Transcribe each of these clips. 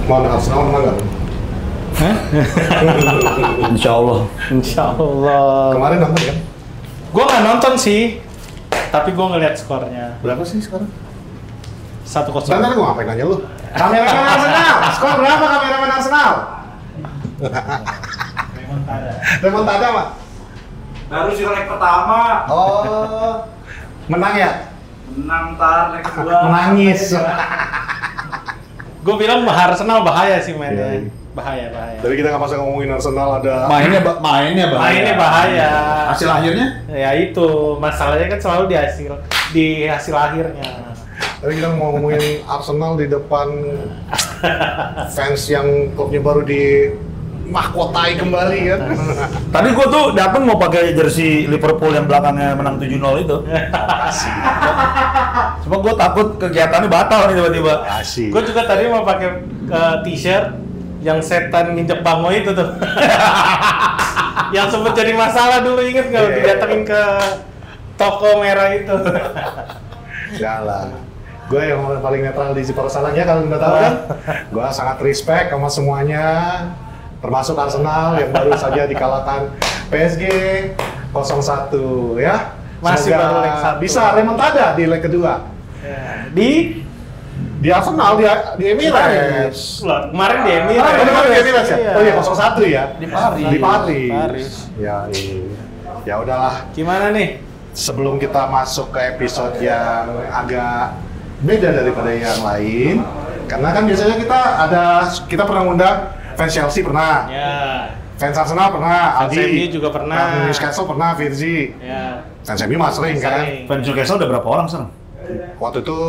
Mau Arsenal menang nggak? Hah? Insya Allah. Insya Allah. Kemarin nonton kan? Gue nggak nonton sih, tapi gue ngeliat skornya. Berapa sih sekarang? 1-0. Bentar, gue ngapain nanya lu? Kameramen Arsenal! Skor berapa kameramen Arsenal? Remontada, Pak? Baru sih leg pertama. Oh, menang ya? Menang tar leg kedua. Menangis. Gue bilang Arsenal bahaya sih mainnya. Iya. Bahaya. Jadi kita nggak masa ngomongin Arsenal ada. Mainnya bahaya. Mainnya bahaya. Hasil akhirnya? Ya itu, masalahnya kan selalu di hasil akhirnya. Tapi kita mau ngomongin Arsenal di depan fans yang klubnya baru di mahkotai kembali kan. Tadi gua tuh datang mau pakai jersey Liverpool yang belakangnya menang 7-0 itu. Kasih. Cuma gua takut kegiatannya batal nih tiba-tiba. Kasih. Gue juga tadi mau pakai t-shirt yang setan nginjek bango itu tuh. Yang sempat jadi masalah dulu, inget nggak? Didatengin ke toko merah itu. Jalan. Gue yang paling netral di Porsalannya kalau nggak tahu kan. Gue sangat respect sama semuanya, termasuk Arsenal yang baru saja dikalahkan PSG 0-1 ya. Masih Semoga baru leg 1. bisa remontada di leg kedua. Ya, di Arsenal di Emirates. Loh, kemarin di Ah, Emirates. kemarin di Emirates ya? Iya. Oh iya 0-1 ya? Di Paris. Di Paris. Paris. Ya, iya. Ya udahlah. Gimana nih? Sebelum kita masuk ke episode yang agak beda daripada yang lain, karena kan biasanya kita pernah ngundang fans Chelsea pernah, Ya. fans Arsenal pernah, Fans Aldi, MU juga pernah. Newcastle pernah, Virzi, Ya. fans MU mah sering kan. Sering. Fans Newcastle udah berapa orang sekarang? Waktu itu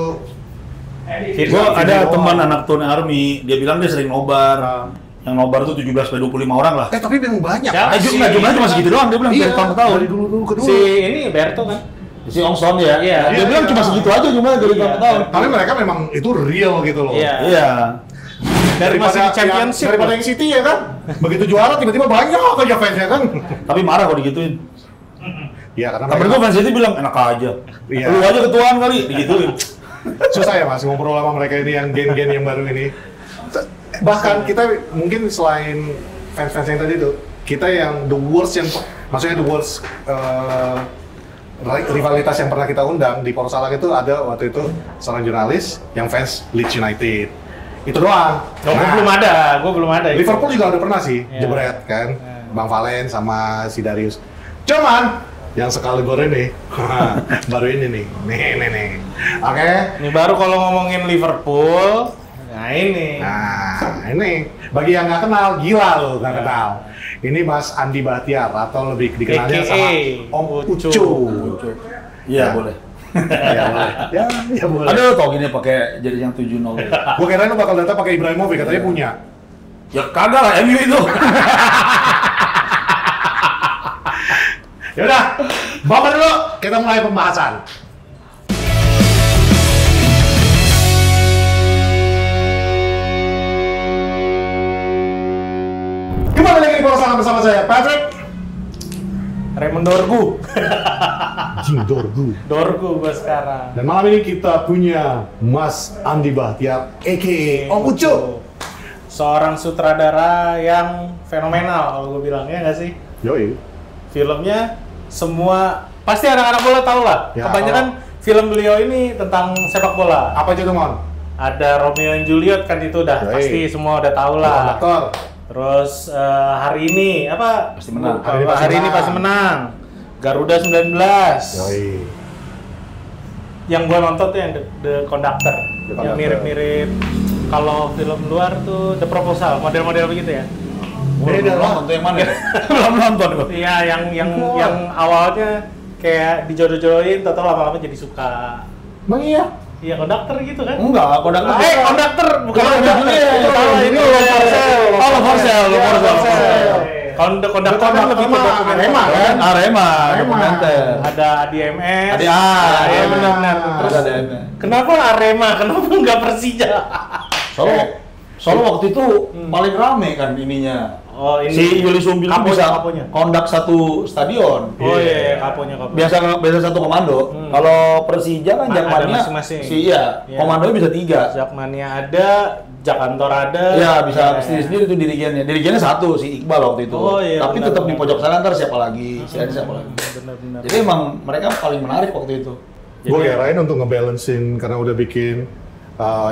Gua ada Virgo. teman anak Tony Army, dia bilang dia sering nobar. Yang nobar tuh 17-25 orang lah. tapi memang banyak. Siapa? Jumlahnya cuma segitu doang, dia bilang dari tahun ke tahun. dari dulu ke dulu. Si ini Berto kan? Si Ongson ya. Iya. Dia bilang cuma segitu aja jumlahnya dari tahun ke tahun. Tapi mereka memang itu real gitu loh. Iya. Iya. Dari masih di Championship. daripada yang City ya kan. Begitu juara tiba-tiba banyak aja fansnya kan. Tapi marah kalau digituin. Iya karena Tapi mereka gua fans itu bilang enak aja. Iya. Lu aja ketuaan kali digituin. susah ya mas ngobrol sama mereka ini yang gen-gen yang baru ini. Bahkan kita mungkin selain fans-fans yang tadi tuh, kita yang the worst yang maksudnya the worst rivalitas yang pernah kita undang di Porsalang itu ada waktu itu seorang jurnalis yang fans Leeds United. Itu doang. Oh, gue belum ada. itu. Liverpool juga udah pernah sih, Iya. jebret kan, Iya. Bang Valen sama si Darius. Cuman yang sekali ini, baru ini nih. Oke. Ini baru kalau ngomongin Liverpool. Nah ini. Nah ini bagi yang nggak kenal, gila loh nggak kenal. Ini Mas Andi Bahtiar atau lebih dikenalnya AKA sama Om Ucu. Ucu. Iya, boleh. Ya boleh. Ya boleh. Ada lo tau gini pakai jadi yang 7-0. Gua kira lu bakal datang pakai Ibrahimovic, katanya punya. Ya kagak lah MU itu. Yaudah, bapak dulu, kita mulai pembahasan. Kembali lagi di Porsalang bersama saya, Patrick. Raymond Dorgu. Dorgu. Dorgu gue sekarang. Dan malam ini kita punya Mas Andi Bahtiar, a.k.a. Om Ucu. Seorang sutradara yang fenomenal kalau gue bilang, ya nggak sih? Yoi. Filmnya semua pasti anak-anak bola tahu lah. Ya. Kebanyakan film beliau ini tentang sepak bola. Apa itu, Mon? Ada Romeo and Juliet kan itu udah Yoi. pasti semua udah tahu lah. Dokter. Terus hari ini apa? Pasti menang. Hari ini pasti menang. Garuda 19. Yoi. Yang gua nonton tuh yang The Conductor. The Yang Conductor. mirip-mirip kalau film luar tuh The Proposal, model-model begitu ya. Beda lah. Nonton yang mana? Belum nonton gua. Iya, yang awalnya kayak dijodoh-jodohin, total lama-lama jadi suka. Emang iya? Iya, konduktor gitu kan? Enggak, konduktor. Konduktor bukan Bukan konduktor. Juliet. Itu salah, itu Lo Porcel. Oh, Lo Porcel, Lo Porcel. Konduktor kan lebih ke dokumenter. Arema kan? Arema, Arema. dokumenter. Ada ADMS. Iya, benar-benar. Terus ada ini. Kenapa Arema? Kenapa nggak Persija? Soalnya waktu itu paling rame kan ininya. Oh, ini. Si Yuli Sumbil Kaponya, bisa kaponya. kondak satu stadion. Oh iya, kaponya. Biasa satu komando. Kalau Persija kan Ada Jakmania masing-masing. iya, Iya. komandonya bisa 3. Jakmania ada, Jakantor ada. Ya bisa sendiri tuh dirigennya. Dirigennya satu si Iqbal waktu itu. Oh, iya, tapi benar, tetap di benar. pojok sana ntar siapa lagi, siapa lagi. Benar. Jadi emang mereka paling menarik waktu itu. Gue kirain untuk ngebalancein karena udah bikin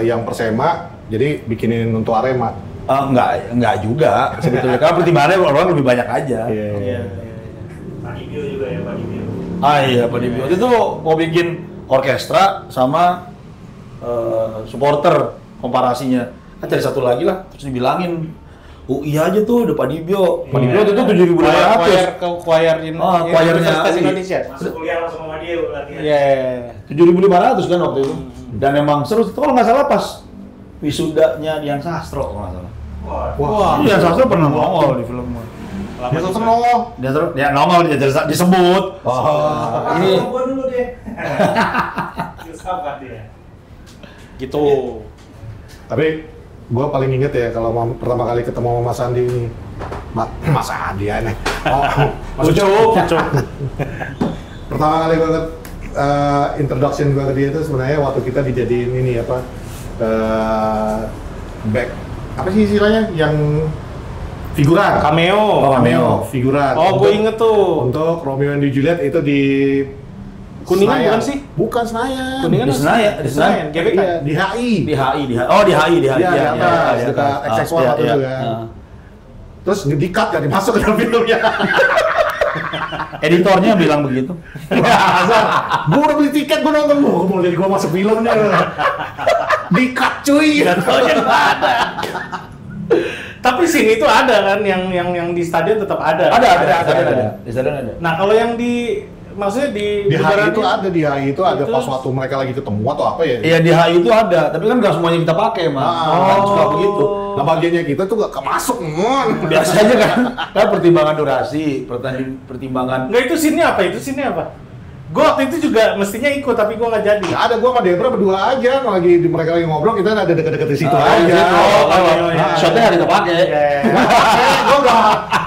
yang Persema, jadi bikinin untuk Arema. Enggak juga sebetulnya. Karena pertimbangannya orang lebih banyak aja. Iya. Panibio juga ya, Panibio. Iya, Pak Dibio. Waktu itu mau bikin orkestra sama supporter komparasinya. Cari satu lagi lah, terus dibilangin UI aja tuh udah Pak Dibio. Pak Dibio waktu itu 7.500. Choirnya Universitas Indonesia. Masuk kuliah langsung sama dia latihan. Iya. 7.500 kan waktu itu. Dan emang seru itu kalau nggak salah pas wisudanya Dian Sastro kalau nggak salah. Wah, Dian Sastro pernah nongol di filmnya. dia tuh nongol. Dia nongol dia disebut. Ini Ini gua dulu deh. Filsafat dia. Gitu. Tapi gue paling inget ya kalau pertama kali ketemu sama Mas Andi ini. Mas Andi ya nih. Mas Ucup. Pertama kali gue introduction gue ke dia itu sebenarnya waktu kita dijadiin ini apa back apa sih istilahnya yang figuran Cameo. figuran Oh, gue inget tuh. untuk Romeo and Juliet itu di Kuningan Senayan. bukan sih? Bukan Senayan. Kuningan Di Senayan, di Senayan, GBK. Iya, di HI. di HI. Oh di HI. Iya, di atas, dekat XX1 waktu itu kan. Terus di-cut kan dimasuk ke dalam filmnya. Editornya bilang begitu. Gue udah beli tiket, gue nonton, gue mau jadi gue masuk filmnya. Di-cut cuy. Nggak tahu yang ada. Tapi scene itu ada kan, yang di stadion tetap ada. Ada. Di stadion ada. Nah, kalau yang di maksudnya di Di HI bundaran itu ada, di HI itu ada Itu- pas waktu mereka lagi ketemu atau apa ya. Iya di HI itu ada, tapi kan nggak semuanya kita pakai mah. Kan suka begitu. Nah bagiannya kita tuh gak kemasuk. Biasanya kan pertimbangan durasi, pertimbangan. Enggak, itu scene-nya apa? Itu scene-nya apa? Gue waktu itu juga mestinya ikut, tapi gue nggak jadi. Gak ada, gue sama Debra berdua aja, mereka lagi ngobrol, kita ada deket-deket di situ Ah, aja. di situ. Oh, iya. Shotnya nggak kita pakai.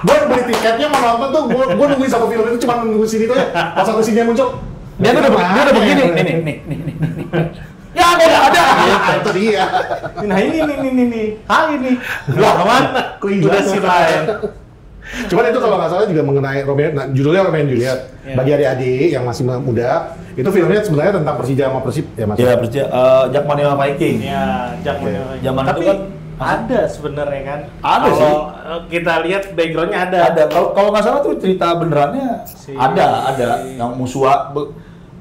Gue beli tiketnya mau nonton tuh, gue nungguin satu film itu cuma nunggu sini tuh ya. Pas satu sini muncul, Dia udah begini. Nih. Ya nggak ada. Itu dia. Nah ini. Ini. Lah kemana? Udah si lain. Cuman itu kalau nggak salah juga mengenai Romeo, nah, judulnya Romeo and Juliet. Iya. Bagi adik-adik yang masih muda, itu filmnya sebenarnya tentang Persija sama Persib ya mas. Ya percaya. Jackmania Viking. Ya, Zaman tapi itu kan ada sebenarnya kan. Ada Kalau sih. kita lihat backgroundnya ada. Ada. Kalau nggak salah tuh cerita benerannya Si- ada yang musuh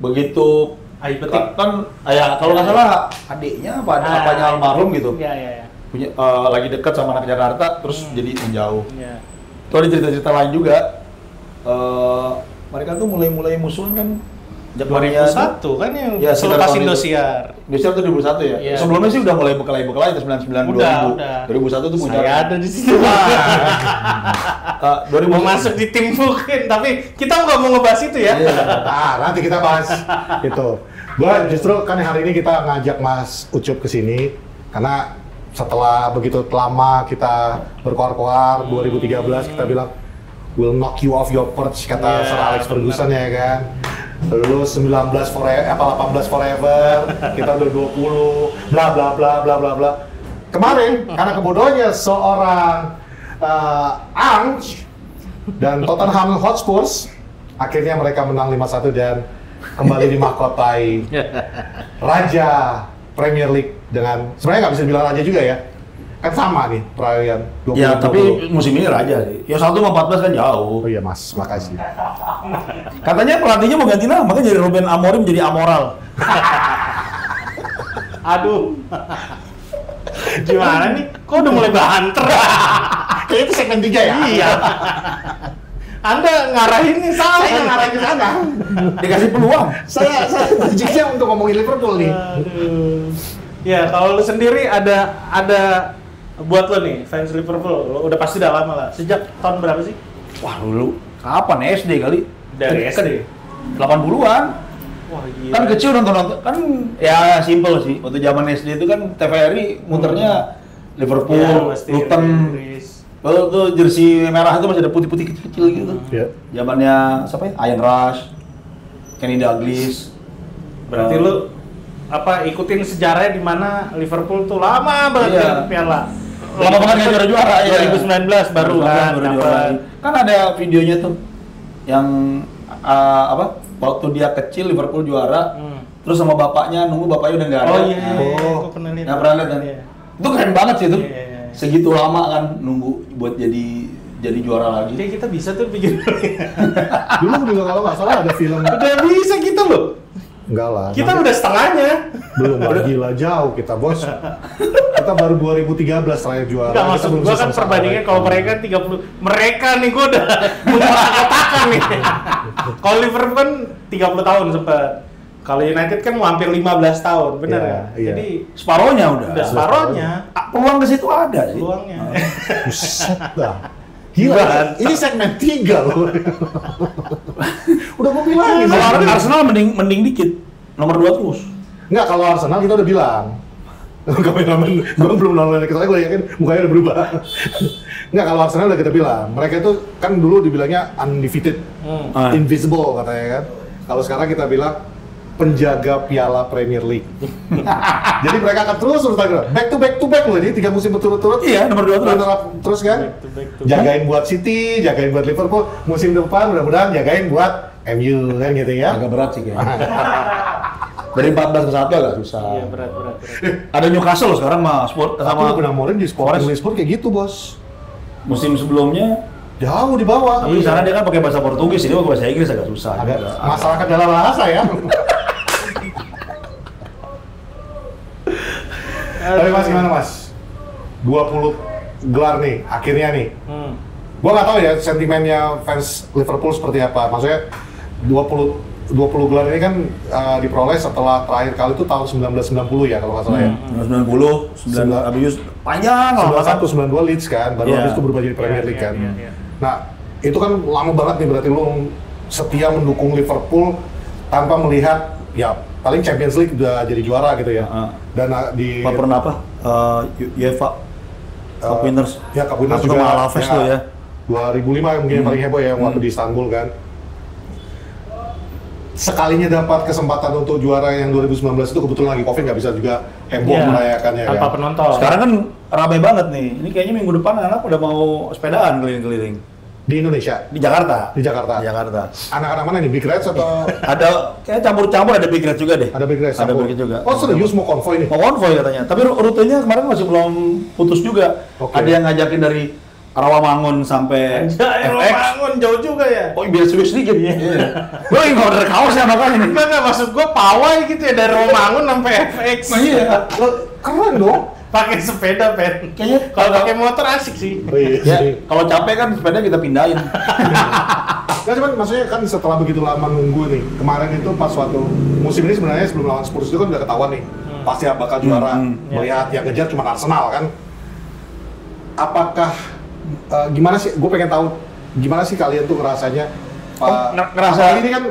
begitu. Betik. Kan ya kalau nggak salah adiknya apanya almarhum gitu. Iya. Punya lagi dekat sama anak Jakarta terus jadi menjauh. Iya. Itu ada cerita-cerita lain juga. Mereka tuh mulai musuhan kan. Jackmania 2001 kan yang Ya, sekitar selepas tahun itu. Indosiar. Indosiar tuh 2001 ya? Iya. Sebelumnya sih udah mulai berkelahi itu 99 Udah. 2000. 2001 tuh muncul. Saya ada di situ. 2000 Mau masuk di tim Bukin, tapi kita nggak mau ngebahas itu ya. Nah, nanti kita bahas itu. Gua justru kan hari ini kita ngajak Mas Ucup ke sini karena setelah begitu lama kita berkoar-koar 2013 kita bilang will knock you off your perch kata Iya, Sir Alex Ferguson ya kan. Lu 19 forever, 18 forever, kita udah 20, bla bla bla bla bla bla. Kemarin karena kebodohannya seorang Ange dan Tottenham Hotspur, akhirnya mereka menang 5-1 dan kembali dimahkotai Raja Premier League dengan sebenarnya nggak bisa bilang raja juga ya, kan sama nih perayaan 20. Ya, tapi musim ini raja sih. Ya 1 sama 14 kan jauh. Oh iya mas, makasih. Katanya pelatihnya mau ganti nama, makanya dari Ruben Amorim jadi Amoral. Aduh. Gimana nih? Kok udah mulai banter? Kayaknya itu segmen 3 ya? Iya. Anda ngarahin nih salah. Saya ngarahin ke sana. Dikasih peluang. Saya tajiknya untuk ngomongin Liverpool nih. Aduh. Ya, kalau lu sendiri ada buat lo nih fans Liverpool, lo udah pasti udah lama lah. Sejak tahun berapa sih? Wah, dulu kapan SD kali? Dari Kan SD. 80-an. Wah, gila. Kan kecil nonton kan ya simple sih. Waktu zaman SD itu kan TVRI muternya Liverpool, Ya, pasti Luton. Inggris. Kalau tuh jersey merah itu masih ada putih-putih kecil-kecil gitu. Iya. Zamannya siapa ya? Ian Rush, Kenny Dalglish. Berarti lu ikutin sejarahnya di mana Liverpool tuh lama banget Iya. dapat piala. Lama banget nggak juara-juara, ya. 2019 baru kan dapat. Kan ada videonya tuh yang waktu dia kecil Liverpool juara, terus sama bapaknya nunggu bapaknya udah nggak ada. Oh iya, Oh. gua pernah lihat. Nggak pernah lihat kan? Iya. Itu keren banget sih itu. Iya. Segitu lama kan nunggu buat jadi juara lagi. Kayak kita bisa tuh bikin. Dulu juga kalau nggak salah ada film. Udah bisa kita loh. Enggak lah. Kita nanti- udah setengahnya. belum lah, gila jauh kita bos. Kita baru 2013 terakhir juara. Enggak, Kita maksud belum gua kan sama-sama perbandingannya kalau mereka 30. Mereka nih gua udah kotak-kotakan nih. Kalau Liverpool kan 30 tahun sempat. Kalau United kan mau hampir 15 tahun, benar Iya, ya? iya. Jadi Separohnya udah. udah separohnya Peluang ke situ ada sih. peluangnya. Buset dah. Gila, ini segmen 3 loh. Udah mau bilangin. Kalau Arsenal mending dikit. Nomor 2 terus. Enggak, kalau Arsenal kita udah bilang. Kameramen, gue belum nonton kita, gue yakin mukanya udah berubah. Enggak, kalau Arsenal udah kita bilang. Mereka itu kan dulu dibilangnya undefeated, invisible katanya kan. Kalau sekarang kita bilang penjaga piala Premier League. Jadi mereka akan terus back to back loh, ini 3 musim berturut-turut. Iya, nomor 2 terus. Terus kan. Back to back. Jagain buat City, jagain buat Liverpool. Musim depan mudah-mudahan jagain buat MU kan gitu ya. Agak berat sih kayaknya. Dari 14 ke 1 agak susah. Iya, berat. Ada Newcastle loh sekarang Tapi sama lu pernah morin di Sporting Lisbon kayak gitu bos. musim sebelumnya. Jauh di bawah. Tapi di sana dia kan pakai bahasa Portugis, ini pakai bahasa Inggris agak susah. Ada juga. masalah kendala bahasa ya. Tapi mas gimana mas? 20 gelar nih, akhirnya nih. Gua nggak tahu ya sentimennya fans Liverpool seperti apa. Maksudnya 20 gelar ini kan diperoleh setelah terakhir kali itu tahun 1990 ya kalau nggak salah ya. 90, 9 abis panjang lah. 91, 92 Leeds kan, baru Iya. habis itu berubah jadi Premier League kan. Iya. Nah, itu kan lama banget nih berarti lu setia mendukung Liverpool tanpa melihat ya paling Champions League udah jadi juara gitu ya. Dan di Apa pernah apa? UEFA Cup Winners. Ya Cup Winners Aku juga. sama Alaves tuh ya. 2005 mungkin yang paling heboh ya waktu di Istanbul kan. Sekalinya dapat kesempatan untuk juara yang 2019 itu kebetulan lagi Covid nggak bisa juga heboh Iya, merayakannya tanpa kan. penonton. Sekarang kan ramai banget nih. Ini kayaknya minggu depan anak udah mau sepedaan keliling-keliling Di Indonesia, di Jakarta. di Jakarta. Di Jakarta. Anak-anak mana nih? Big Reds atau Ada kayak campur-campur, ada Big Red juga deh. ada Big Reds? Ada Aku- Big Red juga. Oh serius mau konvoy nih? Mau konvoy katanya. Tapi rutenya kemarin masih belum putus juga. Oke. Ada yang ngajakin dari Rawamangun sampai Ya, FX. bangun jauh juga ya. Oh, biar serius dikit ya. Gue lagi order kaos ya makanya nih. Enggak, maksud gua pawai gitu ya dari Romangun sampai FX. Nah, iya. Loh, keren dong. Pakai sepeda, Pen. Kayaknya Kalau pakai motor asik sih. Oh, iya. Ya, kalau capek kan sepeda kita pindahin. Nggak, cuman maksudnya kan setelah begitu lama nunggu nih, kemarin itu pas waktu musim ini sebenarnya sebelum lawan Spurs itu kan udah ketahuan nih, pasti bakal juara. Melihat yang ngejar cuma Arsenal kan. Apakah gimana sih? Gue pengen tahu gimana sih kalian tuh ngerasanya? ngerasa- apalagi ini kan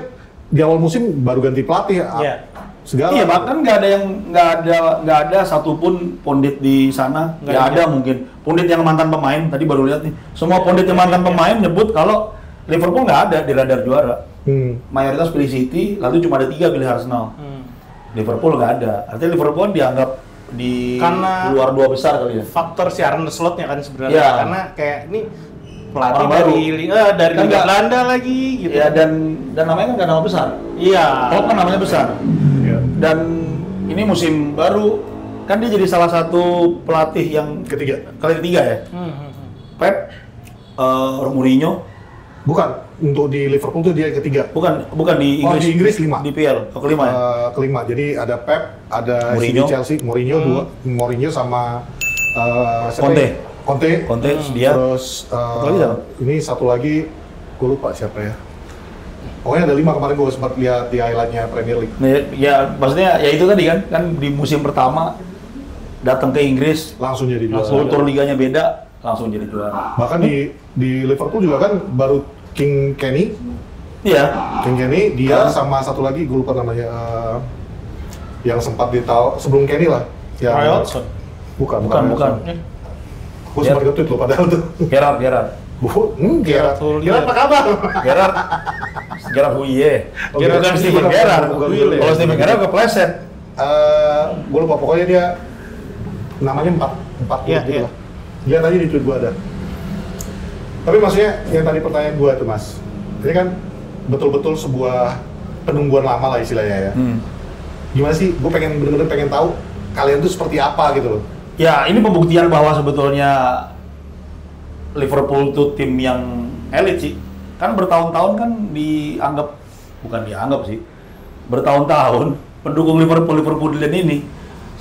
di awal musim baru ganti pelatih. Iya. Segala. Iya, bahkan nggak ada satupun pundit di sana. Nggak Nggak ada ada. mungkin. Pundit yang mantan pemain tadi baru lihat nih. Semua pundit yang mantan pemain nyebut kalau Liverpool nggak ada di radar juara. Mayoritas pilih City, lalu cuma ada 3 pilih Arsenal. Liverpool nggak ada. Artinya Liverpool dianggap di Karena- luar 2 besar kali ya. Faktor si Arne Slotnya kan sebenarnya. Iya. Karena kayak ini pelatih Orang baru. dari Kan Liga nggak- Belanda lagi gitu. Ya dan namanya kan nggak nama besar. Iya. Klopp kan namanya besar. Dan ini musim baru kan dia jadi salah satu pelatih yang kali ketiga ya. Pep, Mourinho, Bukan, untuk di Liverpool tuh dia yang ketiga. bukan di Oh, Inggris. di Inggris 5. Di PL, kelima ya. Kelima. Jadi ada Pep, ada Mourinho. si Chelsea, Mourinho sama siapa Conte. ya? Conte. Conte, dia. Terus lagi siapa? ini satu lagi, gue lupa siapa ya. Pokoknya ada 5 kemarin gue sempat lihat di highlightnya Premier League. Nah, ya maksudnya ya itu tadi kan di musim pertama datang ke Inggris, Langsung jadi juara. kultur liganya beda, langsung jadi juara. Bahkan di Liverpool juga kan baru King Kenny, Iya. dia sama satu lagi gue lupa namanya yang sempat ditahu sebelum Kenny lah. Yang Roy Hodgson. Bukan. Bukan. Gue sempat nge-tweet loh padahal tuh. Gerard. Gerard Houllier. apa kabar? Gerard Houllier. Oh, Bukan Gerard. Steven Bukan, Gerrard. bukan. Kalau Steven Gerrard kepleset. gue lupa pokoknya dia namanya 4 Iya, gitu iya. lah. Dia tadi di tweet gue ada. Tapi maksudnya yang tadi pertanyaan gue tuh Mas, ini kan betul-betul sebuah penungguan lama lah istilahnya ya. Gimana sih? Gue bener-bener pengen tahu kalian tuh seperti apa gitu loh. Ya, ini pembuktian bahwa sebetulnya Liverpool tuh tim yang elit sih. Kan bertahun-tahun kan bukan dianggap sih. Bertahun-tahun pendukung Liverpool ini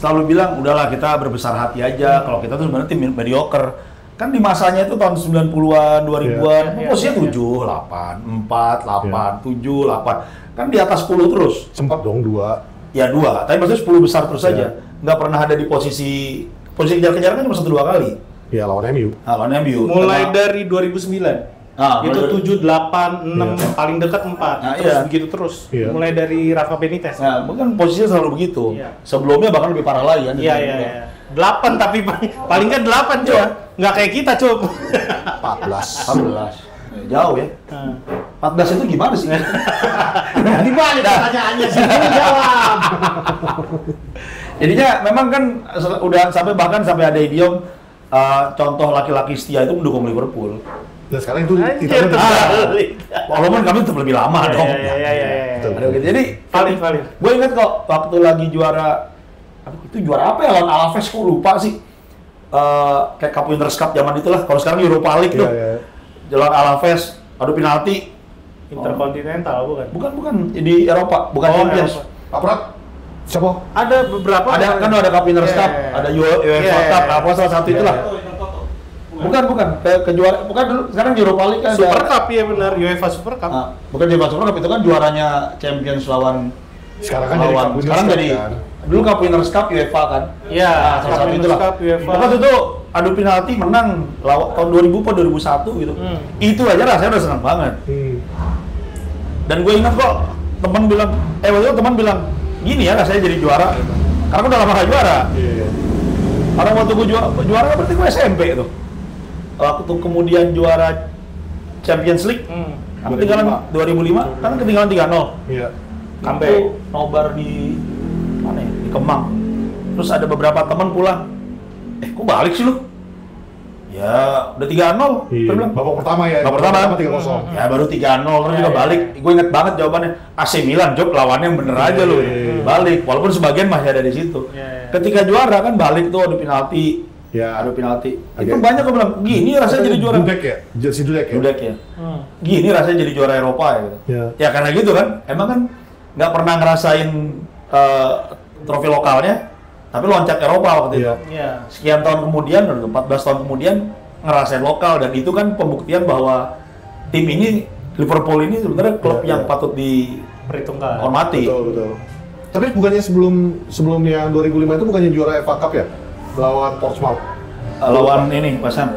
selalu bilang udahlah kita berbesar hati aja. Kalau kita tuh sebenarnya tim mediocre. Kan di masanya itu tahun 90-an, 2000-an, posisinya 7, 8, 4, 8, 7, 8. Kan di atas 10 terus. Sempat dong 2. Ya 2, tapi maksudnya 10 besar terus saja. Nggak pernah ada di posisi kejar-kejaran kan cuma 1-2 kali. Ya lawan MU. Lawan MU. Mulai dari 2009. Itu 7, 8, 6, paling dekat 4. Terus begitu terus. Iya. Mulai dari Rafa Benitez. Nah, bukan posisinya selalu begitu. Iya. Sebelumnya bahkan lebih parah lagi kan. Iya. 8 tapi paling kan 8, Cuk. Iya. Nggak kayak kita, Cuk. 14. 14. Jauh ya. 14 itu gimana sih? Di balik pertanyaannya sih, jawab. Jadinya memang kan udah bahkan sampai ada idiom contoh laki-laki setia itu mendukung Liverpool. Dan sekarang itu Anjir, terbalik. Walaupun kami tetap lebih lama dong. Iya. Betul. Ada begitu. Jadi Valid. gue ingat kok waktu lagi juara itu juara apa ya lawan Alaves, kok lupa sih. Kayak Cup Winners' Cup zaman itulah. Kalau sekarang Europa League tuh. Iya. Jalan Alaves, adu penalti. Interkontinental bukan? Bukan di Eropa, bukan Champions. Eropa. Aprat? Siapa? Ada beberapa. Ada Cup Winners' Cup, ada UEFA Cup, apa salah satu itulah. Bukan ke juara, bukan dulu sekarang di Europa League kan Super Cup ya benar, UEFA Super Cup. bukan UEFA Super Cup, itu kan juaranya Champions lawan Sekarang kan jadi Cup Winners' sekarang Cup, jadi kan? dulu Cup Winners' Cup UEFA kan. Iya, salah Cup satu Winners' itulah. Cup, UEFA. Waktu itu adu penalti menang tahun 2000 atau 2001 gitu. Itu aja rasanya udah senang banget. Dan gue ingat kok waktu itu teman bilang gini ya rasanya jadi juara gitu. Karena udah lama gak juara. Iya. Karena waktu gue juara berarti gue SMP itu. Waktu kemudian juara Champions League, ketinggalan 2005, kan ketinggalan 3-0. Iya. Itu nobar di mana ya? Di Kemang. Terus ada beberapa teman pulang. Kok balik sih lu? Ya, udah 3-0. Iya. Dia bilang, Babak pertama ya. babak pertama 3-0. ya baru 3-0, terus juga balik. Gue inget banget jawabannya. AC Milan, Job lawannya yang bener aja lu. Balik, walaupun sebagian masih ada di situ. Ketika juara kan balik tuh adu penalti. Ya. Adu penalti. Itu banyak yang bilang, gini rasanya jadi juara. Dudek ya? Jersey Dudek ya? Dudek ya. Gini rasanya jadi juara Eropa ya gitu. Ya. Ya karena gitu kan, emang kan nggak pernah ngerasain trofi lokalnya, tapi loncat Eropa waktu itu. Iya. Sekian tahun kemudian, 14 tahun kemudian ngerasain lokal, dan itu kan pembuktian bahwa tim ini, Liverpool ini sebenarnya klub yang patut Perhitungkan. dihormati. Betul. Tapi bukannya sebelum yang 2005 itu bukannya juara FA Cup ya? Lawan Portsmouth. Lawan ini, West Ham.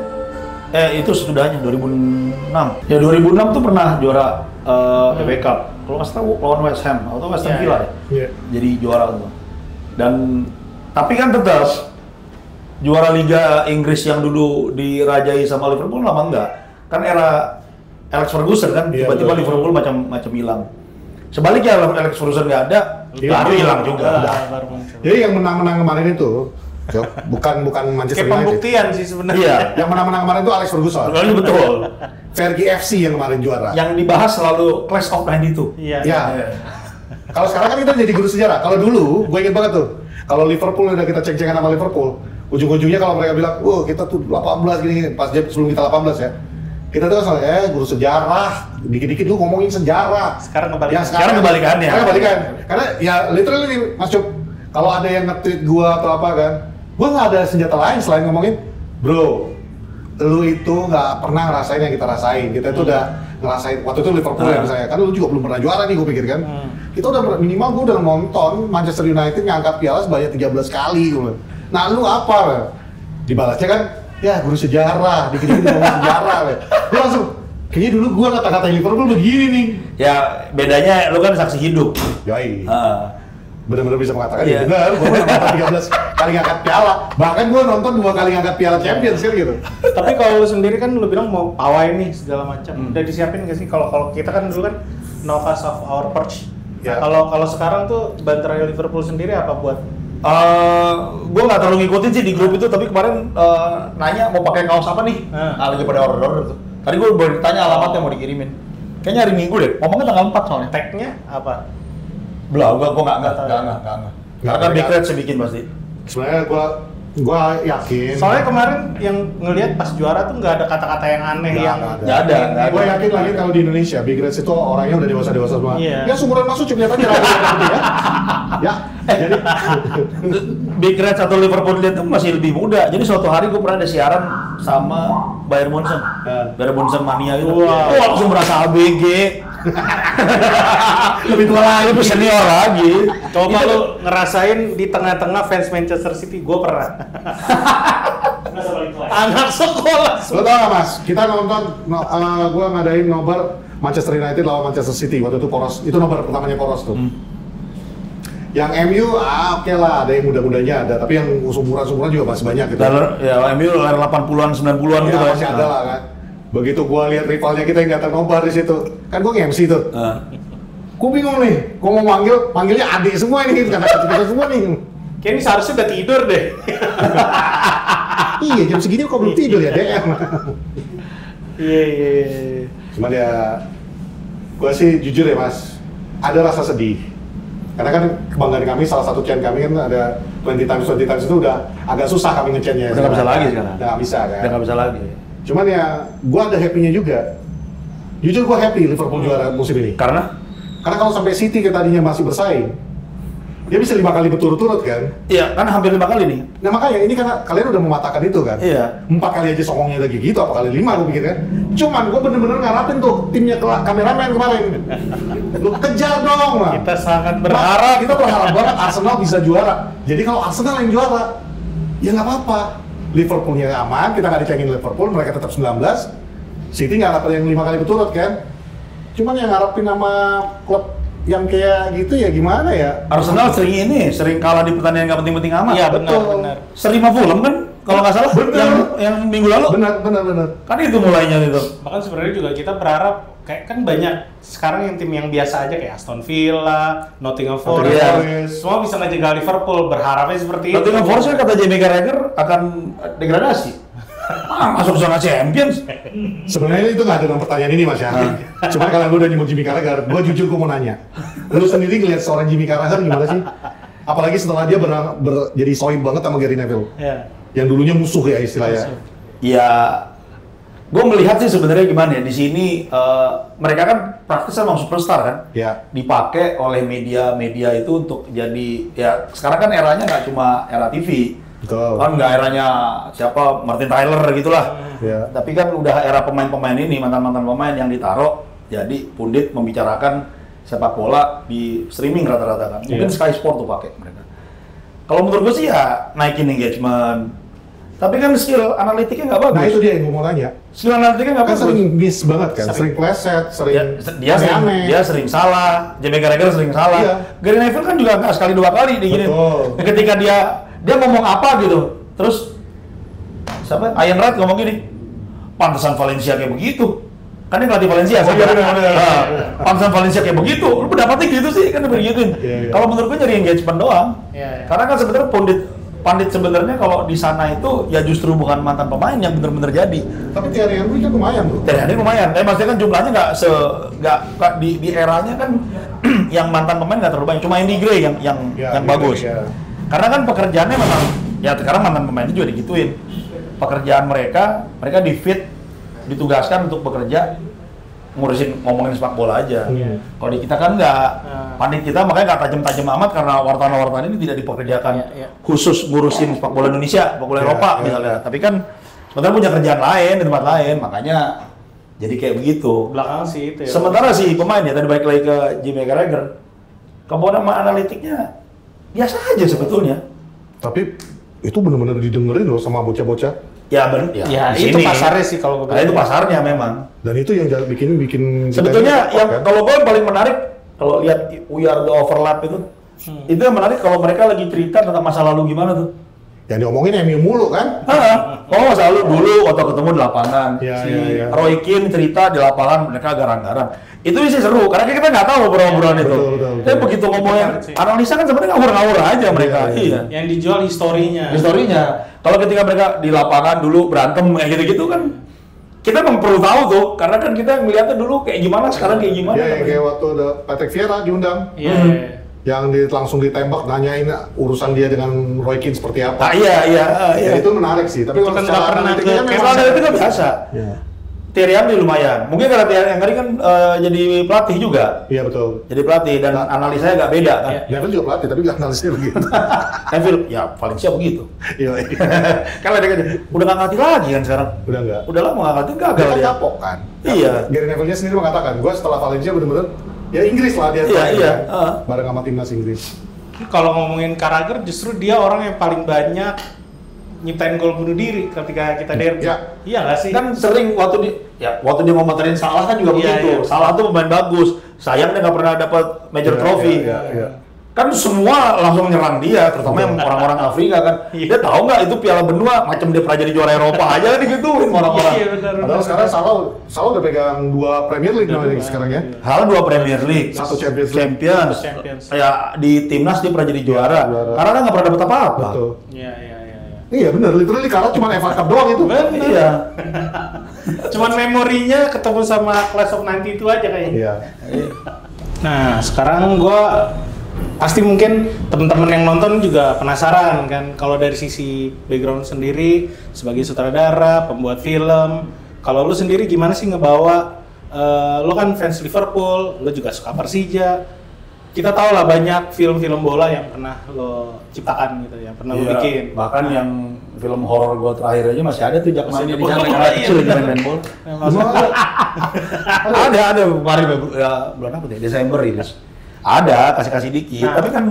Itu sesudahnya 2006. Ya 2006 tuh pernah juara FA Cup. Kalau nggak salah lawan West Ham atau West Ham Villa ya. Iya. Jadi juara tuh. Dan tapi kan tetap juara Liga Inggris yang dulu dirajai sama Liverpool lama enggak. Kan era Alex Ferguson kan Iya, tiba-tiba betul. Liverpool macam hilang. Sebaliknya Alex Ferguson nggak ada, baru hilang juga. Baru muncul. Jadi yang menang-menang kemarin itu bukan Manchester Kayak United. pembuktian sih sebenarnya. Iya. Yang menang-menang kemarin itu Alex Ferguson. Betul. Fergie FC yang kemarin juara. Yang dibahas selalu Clash of 92. Iya. Ya. Kalau sekarang kan kita jadi guru sejarah. Kalau dulu, gue inget banget tuh. Kalau Liverpool udah kita ceng-cengan sama Liverpool, ujung-ujungnya kalau mereka bilang, kita tuh 18 gini-gini, pas dia sebelum kita 18 ya. Kita tuh soalnya guru sejarah, dikit-dikit lu ngomongin sejarah. Sekarang kebalikan. Yang Sekarang kebalikannya. Sekarang kebalikan. Karena ya literally nih, Mas Cup, kalau ada yang nge-tweet gua atau apa kan, gua nggak ada senjata lain selain ngomongin, bro, lu itu nggak pernah ngerasain yang kita rasain. Kita itu udah ngerasain, waktu itu Liverpool ya misalnya, kan lu juga belum pernah juara nih, gue pikir kan. Kita udah minimal gue udah nonton Manchester United ngangkat piala sebanyak 13 kali gitu. Nah lu apa? Dibalasnya kan, ya guru sejarah, dikit-dikit ngomong sejarah. Lu langsung, kayaknya dulu gue kata-katain Liverpool begini nih. Ya bedanya lu kan saksi hidup. Yoi. Ah. Bener-bener bisa mengatakan, Iya. ya bener, gue nonton 13 kali ngangkat piala. Bahkan gue nonton 2 kali ngangkat piala Champions kan gitu. Tapi kalau lu sendiri kan lu bilang mau pawai nih segala macam. Udah disiapin nggak sih? Kalau kita kan dulu kan Novas of our perch. Ya. Kalau sekarang tuh banterai Liverpool sendiri apa buat? Gue nggak terlalu ngikutin sih di grup itu, tapi kemarin nanya mau pakai kaos apa nih? Lagi pada order tuh. Tadi gue baru ditanya alamatnya mau dikirimin. Kayaknya hari Minggu deh. Ngomongnya tanggal 4 soalnya. Tag-nya apa? Belum, gue nggak. Karena kan Big Red saya bikin pasti. Sebenarnya gua yakin. Soalnya kemarin yang ngelihat pas juara tuh nggak ada kata-kata yang aneh yang Nggak ada. Gue yakin lagi kalau di Indonesia Big Reds itu orangnya udah dewasa semua. Iya. Ya sumuran masuk cuma lihat aja rambutnya ya. Ya. Jadi Big Red atau Liverpool dia tuh masih lebih muda. Jadi suatu hari gue pernah ada siaran sama Bayern Munchen. Bayern Munchen mania gitu. Wow. Wah, langsung merasa ABG. Lebih tua lagi, lebih senior lagi. coba lu ngerasain di tengah-tengah fans Manchester City, gue pernah. Masa paling tua. Anak sekolah. lo tau gak Mas? Kita nonton, gue ngadain nobar Manchester United lawan Manchester City waktu itu poros. Itu nobar pertamanya poros tuh. Yang MU, oke lah, ada yang muda-mudanya ada, tapi yang sumuran juga masih banyak gitu. Ya, MU lahir 80-an, 90-an Ya, gitu masih ada lah kan. Begitu gua lihat rivalnya kita yang datang nobar di situ, kan gua nge-MC tuh. Gua bingung nih, gua mau manggilnya adik semua ini, karena kecil semua nih. Kayaknya ini seharusnya udah tidur deh. Iya, jam segini kok belum tidur ya, DM. Iya. Cuman ya, gua sih jujur ya Mas, ada rasa sedih. Karena kan kebanggaan kami, salah satu chain kami kan ada 20 times itu udah agak susah kami nge-chainnya. Udah nggak bisa lagi sekarang. Udah nggak bisa kan. Udah nggak bisa lagi. Cuman ya, gua ada happy-nya juga. Jujur gua happy Liverpool juara musim ini. Karena Karena kalau sampai City yang tadinya masih bersaing, dia bisa 5 kali berturut-turut kan. iya, kan hampir 5 kali nih. Nah makanya ini karena kalian udah mematahkan itu kan. Iya. 4 kali aja songongnya lagi gitu, apa kali 5 gue pikir kan. Cuman gue bener-bener ngarapin tuh timnya kameramen kemarin. Lu kejar dong lah. Kita sangat berharap. Kita berharap banget Arsenal bisa juara. Jadi kalau Arsenal yang juara, ya nggak apa-apa. Liverpoolnya aman, kita nggak dicengin Liverpool, mereka tetap 19. City nggak dapat yang 5 kali berturut kan. Cuman yang ngarepin sama klub yang kayak gitu ya gimana ya? Arsenal sering kalah di pertandingan nggak penting-penting amat. Iya betul. benar. Sering sama Fulham kan, kalau nggak salah. Bener. Yang minggu lalu. Benar. Kan itu mulainya itu. Bahkan sebenarnya juga kita berharap kayak kan banyak sekarang yang tim yang biasa aja kayak Aston Villa, Nottingham Forest, Iya. semua bisa ngejegal Liverpool. Berharapnya seperti itu. Nottingham Forest kan kata Jamie Carragher akan degradasi. Masuk zona Champions. Sebenarnya itu nggak ada dalam pertanyaan ini Mas ya. Cuma kalau gue udah nyebut Jimmy Carragher, gue jujur gue mau nanya. Lu sendiri ngeliat seorang Jimmy Carragher gimana sih? Apalagi setelah dia jadi sohib banget sama Gary Neville. Ya. Yang dulunya musuh ya istilahnya. Ya, gue melihat sih sebenarnya gimana ya di sini mereka kan praktis emang superstar kan. Ya. Dipakai oleh media itu untuk jadi ya sekarang kan eranya nggak cuma era TV. Betul. Kan nggak eranya siapa Martin Tyler gitulah. Ya. Tapi kan udah era pemain-pemain ini, mantan-mantan pemain yang ditaruh jadi pundit membicarakan sepak bola di streaming rata-rata kan. Mungkin Sky Sport tuh pakai mereka. Kalau menurut gue sih ya naikin engagement. Tapi kan skill analitiknya nggak bagus. Nah itu dia yang gue mau nanya. Skill analitiknya nggak Kan bagus. sering miss banget kan, sering pleset, sering Dia sering salah. Jamie Carragher sering salah. Iya. Gary Neville kan juga nggak sekali 2 kali diginin. Betul. Ketika dia ngomong apa gitu, terus siapa? Ian Wright ngomong gini, pantesan Valencia kayak begitu. Kan dia ngelatih Valencia. Oh, iya, benar. Pantesan Valencia kayak begitu. Lu pendapatnya gitu sih kan begituin. Iya. Kalau menurut gue nyari engagement doang. Iya. Karena kan sebenarnya pandit sebenarnya kalau di sana itu ya justru bukan mantan pemain yang benar-benar jadi. Tapi Thierry Henry kan lumayan tuh. Dan ini lumayan. Maksudnya kan jumlahnya nggak di eranya kan yang mantan pemain nggak terlalu banyak. Cuma Andy Gray yang Ya, bagus. ya. Karena kan pekerjaannya memang ya sekarang mantan pemain itu juga digituin. Pekerjaan mereka di-fit, ditugaskan untuk bekerja ngomongin sepak bola aja. Kalau di kita kan nggak, pandit kita makanya nggak tajam-tajam amat karena wartawan-wartawan ini tidak dipekerjakan khusus ngurusin sepak bola Indonesia, sepak bola Eropa misalnya. Tapi kan sebenarnya punya kerjaan lain di tempat lain, makanya jadi kayak begitu. Belakang sih itu ya. Sementara si pemain ya tadi balik lagi ke Jamie Carragher, kemauan sama analitiknya biasa aja sebetulnya. Tapi itu benar-benar didengerin loh sama bocah-bocah. Ya Ya di itu sini. pasarnya sih kalau Karena itu pasarnya memang. Dan itu yang bikin Sebetulnya kita yang kan? kalau gue paling menarik kalau lihat We Are The Overlap itu yang menarik kalau mereka lagi cerita tentang masa lalu gimana tuh. yang diomongin MU mulu kan? Masa lalu dulu waktu ketemu di lapangan. Iya, Si iya, iya. Roy Keane cerita di lapangan mereka garang-garang. Itu bisa seru, karena kita nggak tahu obrolan itu. Betul. Tapi begitu ngomongin Betul. analisa kan sebenarnya ngawur-ngawur aja mereka. Iya. Yang dijual historinya. Historinya. Kalau ketika mereka di lapangan dulu berantem kayak gitu-gitu kan, kita memang perlu tahu tuh, karena kan kita melihatnya dulu kayak gimana, sekarang kayak gimana. Ya, yang kayak waktu ada Patrick Vieira diundang. Iya. Yang langsung ditembak, nanyain urusan dia dengan Roy Keane seperti apa. Iya. Ya, itu menarik sih, tapi Itu kalau kan secara nggak pernah analitiknya ke- memang Kalau itu kan biasa. Iya. Thierry Henry lumayan. Mungkin karena Thierry Henry kan jadi pelatih juga. Iya betul. Jadi pelatih dan analisanya agak beda kan. Iya. Neville juga pelatih, tapi nggak analisnya begitu. Neville, ya Valencia begitu. Iya. Kan ada kan, udah nggak ngerti lagi kan sekarang. Udah nggak. Udah lama nggak ngerti, gagal Dia kan dia. kapok kan. Iya. Gary Neville-nya sendiri mengatakan, gue setelah Valencia bener-bener ya Inggris lah dia. Iya. Bareng sama timnas Inggris. Kalau ngomongin Carragher, justru dia orang yang paling banyak nyiptain gol bunuh diri ketika kita derby. Ya. Iya nggak sih? Kan sering waktu dia mau materin Salah kan juga Iya, begitu. iya. Salah tuh pemain bagus. Sayang dia nggak pernah dapat major Iya, trophy. iya. Kan semua langsung nyerang dia, terutama yang orang-orang Afrika kan. Iya. Dia tahu nggak itu Piala Benua macam dia pernah jadi juara Eropa aja kan digituin orang-orang. Iya benar. Padahal sekarang Salah udah pegang 2 Premier League sekarang ya. Hal 2 Premier League, 1 Champions League. Champions. Ya di timnas dia pernah jadi juara. Juara. Karena dia nggak pernah dapat apa-apa. Betul. Iya. Iya benar, literally kalah cuma FA Cup doang itu. Bener. Iya. Cuman memorinya ketemu sama Class of 90 itu aja kayaknya. Iya. Nah, sekarang gua pasti mungkin teman-teman yang nonton juga penasaran kan, kalau dari sisi background sendiri sebagai sutradara, pembuat film, kalau lu sendiri gimana sih ngebawa, lu kan fans Liverpool, lu juga suka Persija, kita tahu lah banyak film-film bola yang pernah lo ciptakan gitu, yang pernah lo Iya, bikin. bahkan yang film horor gua terakhir aja masih ada tuh Jackmania di sana Oh, yang iya. kecil lagi main bola. Yang maksudnya- Ada kemarin ya, bulan apa tuh? Desember rilis. Ada kasih dikit, Nah. tapi kan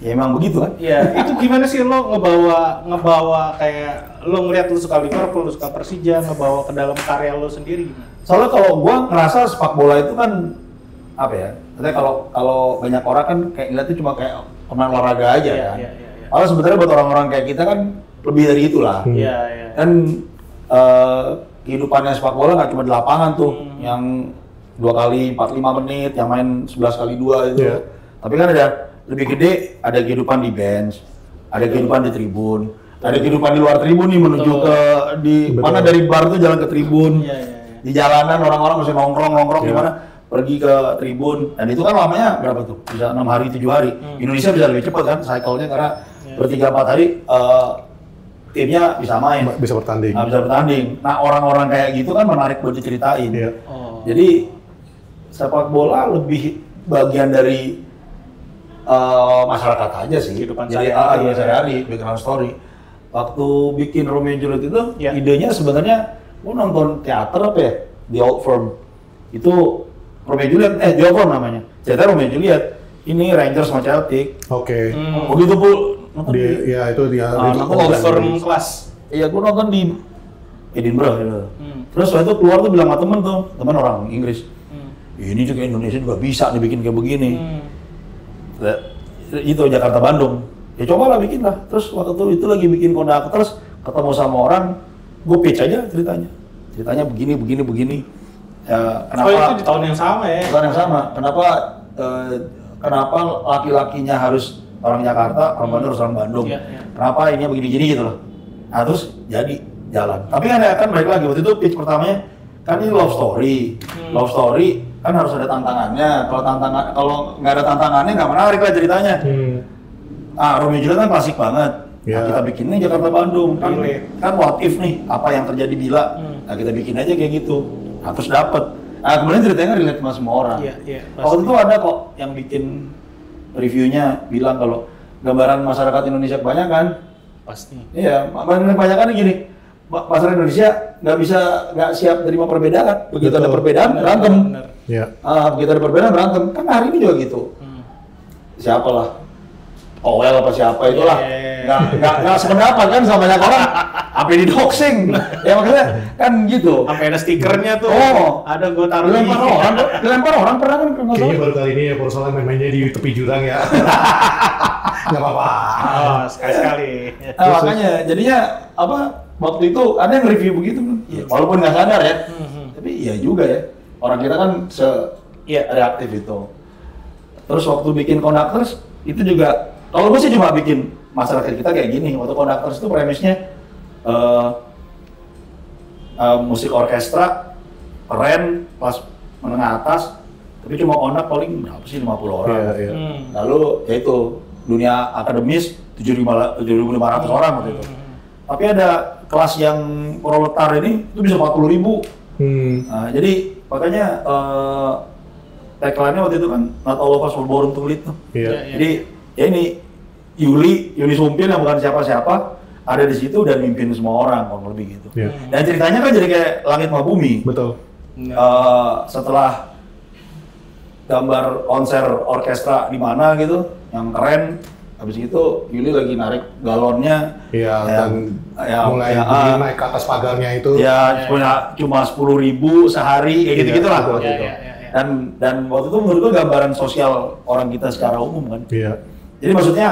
ya emang begitu kan. Iya, itu gimana sih lo ngebawa kayak lo ngeliat lo suka Liverpool, lo suka Persija, ngebawa ke dalam karya lo sendiri gimana? Soalnya kalau gua ngerasa sepak bola itu kan apa ya? Katanya kalau banyak orang kan kayak ngeliatnya cuma kayak pemain olahraga aja Iya, kan. iya. Kalau sebenarnya buat orang-orang kayak kita kan lebih dari itulah. Iya. Dan kehidupannya sepak bola nggak cuma di lapangan tuh, yang 2 kali 45 menit, yang main 11 kali 2 itu. Iya. Tapi kan ada lebih gede, ada kehidupan di bench, ada kehidupan di tribun, ada kehidupan di luar tribun nih menuju Betul. ke di Betul. mana dari bar tuh jalan ke tribun. Iya. Di jalanan orang-orang masih nongkrong Iya. gimana pergi ke tribun, dan itu kan lamanya berapa tuh? Bisa 6 hari 7 hari. Indonesia bisa lebih cepat kan cycle-nya karena ber3-4 hari timnya bisa main, Bisa bertanding. bisa bertanding. Nah orang-orang kayak gitu kan menarik buat diceritain. Iya. Oh. Jadi sepak bola lebih bagian dari masyarakat aja sih. Kehidupan Jadi sehari-hari. sehari-hari, background story. Waktu bikin Romeo and Juliet itu, Iya. idenya sebenarnya gua nonton teater apa ya? The Old Firm. Itu Romeo and Juliet, The Old Firm namanya. Cerita Romeo and Juliet. Ini Rangers sama Celtic. Oke. Begitu pun nonton di, Ya itu dia. Ah, itu- Old Old Firm Firm. kelas. iya gua nonton di Edinburgh gitu. Terus waktu itu keluar tuh bilang sama temen orang Inggris. Ini juga Indonesia juga bisa dibikin kayak begini. Itu Jakarta Bandung. Ya cobalah bikin lah. Terus waktu itu lagi bikin Conductors, ketemu sama orang, gue pitch aja ceritanya. Ceritanya begini. Ya, kenapa? Oh itu di tahun yang sama ya? Bukan yang sama. Kenapa laki-lakinya harus orang Jakarta, orang Bandung harus orang Bandung? Iya, iya. Kenapa ini begini-gini gitu loh? Nah terus jadi jalan. Tapi kan balik lagi waktu itu pitch pertamanya kan ini love story. Love story kan harus ada tantangannya. Kalau nggak ada tantangannya nggak menarik lah ceritanya. Romeo and Juliet kan klasik banget. Ya. Nah, kita bikinnya Jakarta Bandung kan, Relate. kan what if nih apa yang terjadi bila. Nah kita bikin aja kayak gitu. Nah, terus dapet. Nah kemudian ceritanya relate sama semua orang. Iya, Waktu itu ada kok yang bikin reviewnya bilang kalau gambaran masyarakat Indonesia kebanyakan. Pasti. Iya, kebanyakan gini. Masyarakat Indonesia nggak siap terima perbedaan. Begitu ada perbedaan berantem. Bener. Ya. Begitu ada perbedaan berantem. Kan hari ini juga gitu. Siapalah? Owel apa siapa itulah. Nggak sependapat kan sama banyak orang. Sampai di doxing. Ya maksudnya kan gitu. Sampai ada stikernya tuh. Oh. Ada gue taruh Dilempar orang pernah kan nggak Kayaknya salah. baru kali ini ya persoalan main-mainnya di tepi jurang ya. Nggak apa-apa. Oh, sekali-sekali. Nah, makanya jadinya apa waktu itu ada yang review begitu kan. Ya, walaupun nggak sadar ya. Tapi iya juga ya. Orang kita kan Iya. reaktif itu. Terus waktu bikin Conductors itu juga, kalau gue sih cuma bikin masyarakat kita kayak gini. Waktu Conductors itu premisnya musik orkestra keren, kelas menengah atas, tapi cuma kondak paling berapa sih 50 orang. Iya. Lalu ya itu dunia akademis 7.500 orang waktu itu. Tapi ada kelas yang proletar ini itu bisa 40.000. Nah, jadi makanya tagline-nya waktu itu kan not all of us were born to lead tuh. Iya. Jadi ya ini Yuli Sumpil yang bukan siapa-siapa ada di situ dan mimpin semua orang kurang lebih gitu. Iya. Dan ceritanya kan jadi kayak langit sama bumi. Betul. Setelah gambar konser orkestra di mana gitu yang keren, habis itu Yuli lagi narik galonnya. Iya, dan mulai naik ke atas pagarnya itu. Ya cuma 10.000 sehari kayak gitu gitulah. betul, Iya, betul. iya, iya. Dan waktu itu menurut gua gambaran sosial orang kita secara umum kan. Iya. Jadi maksudnya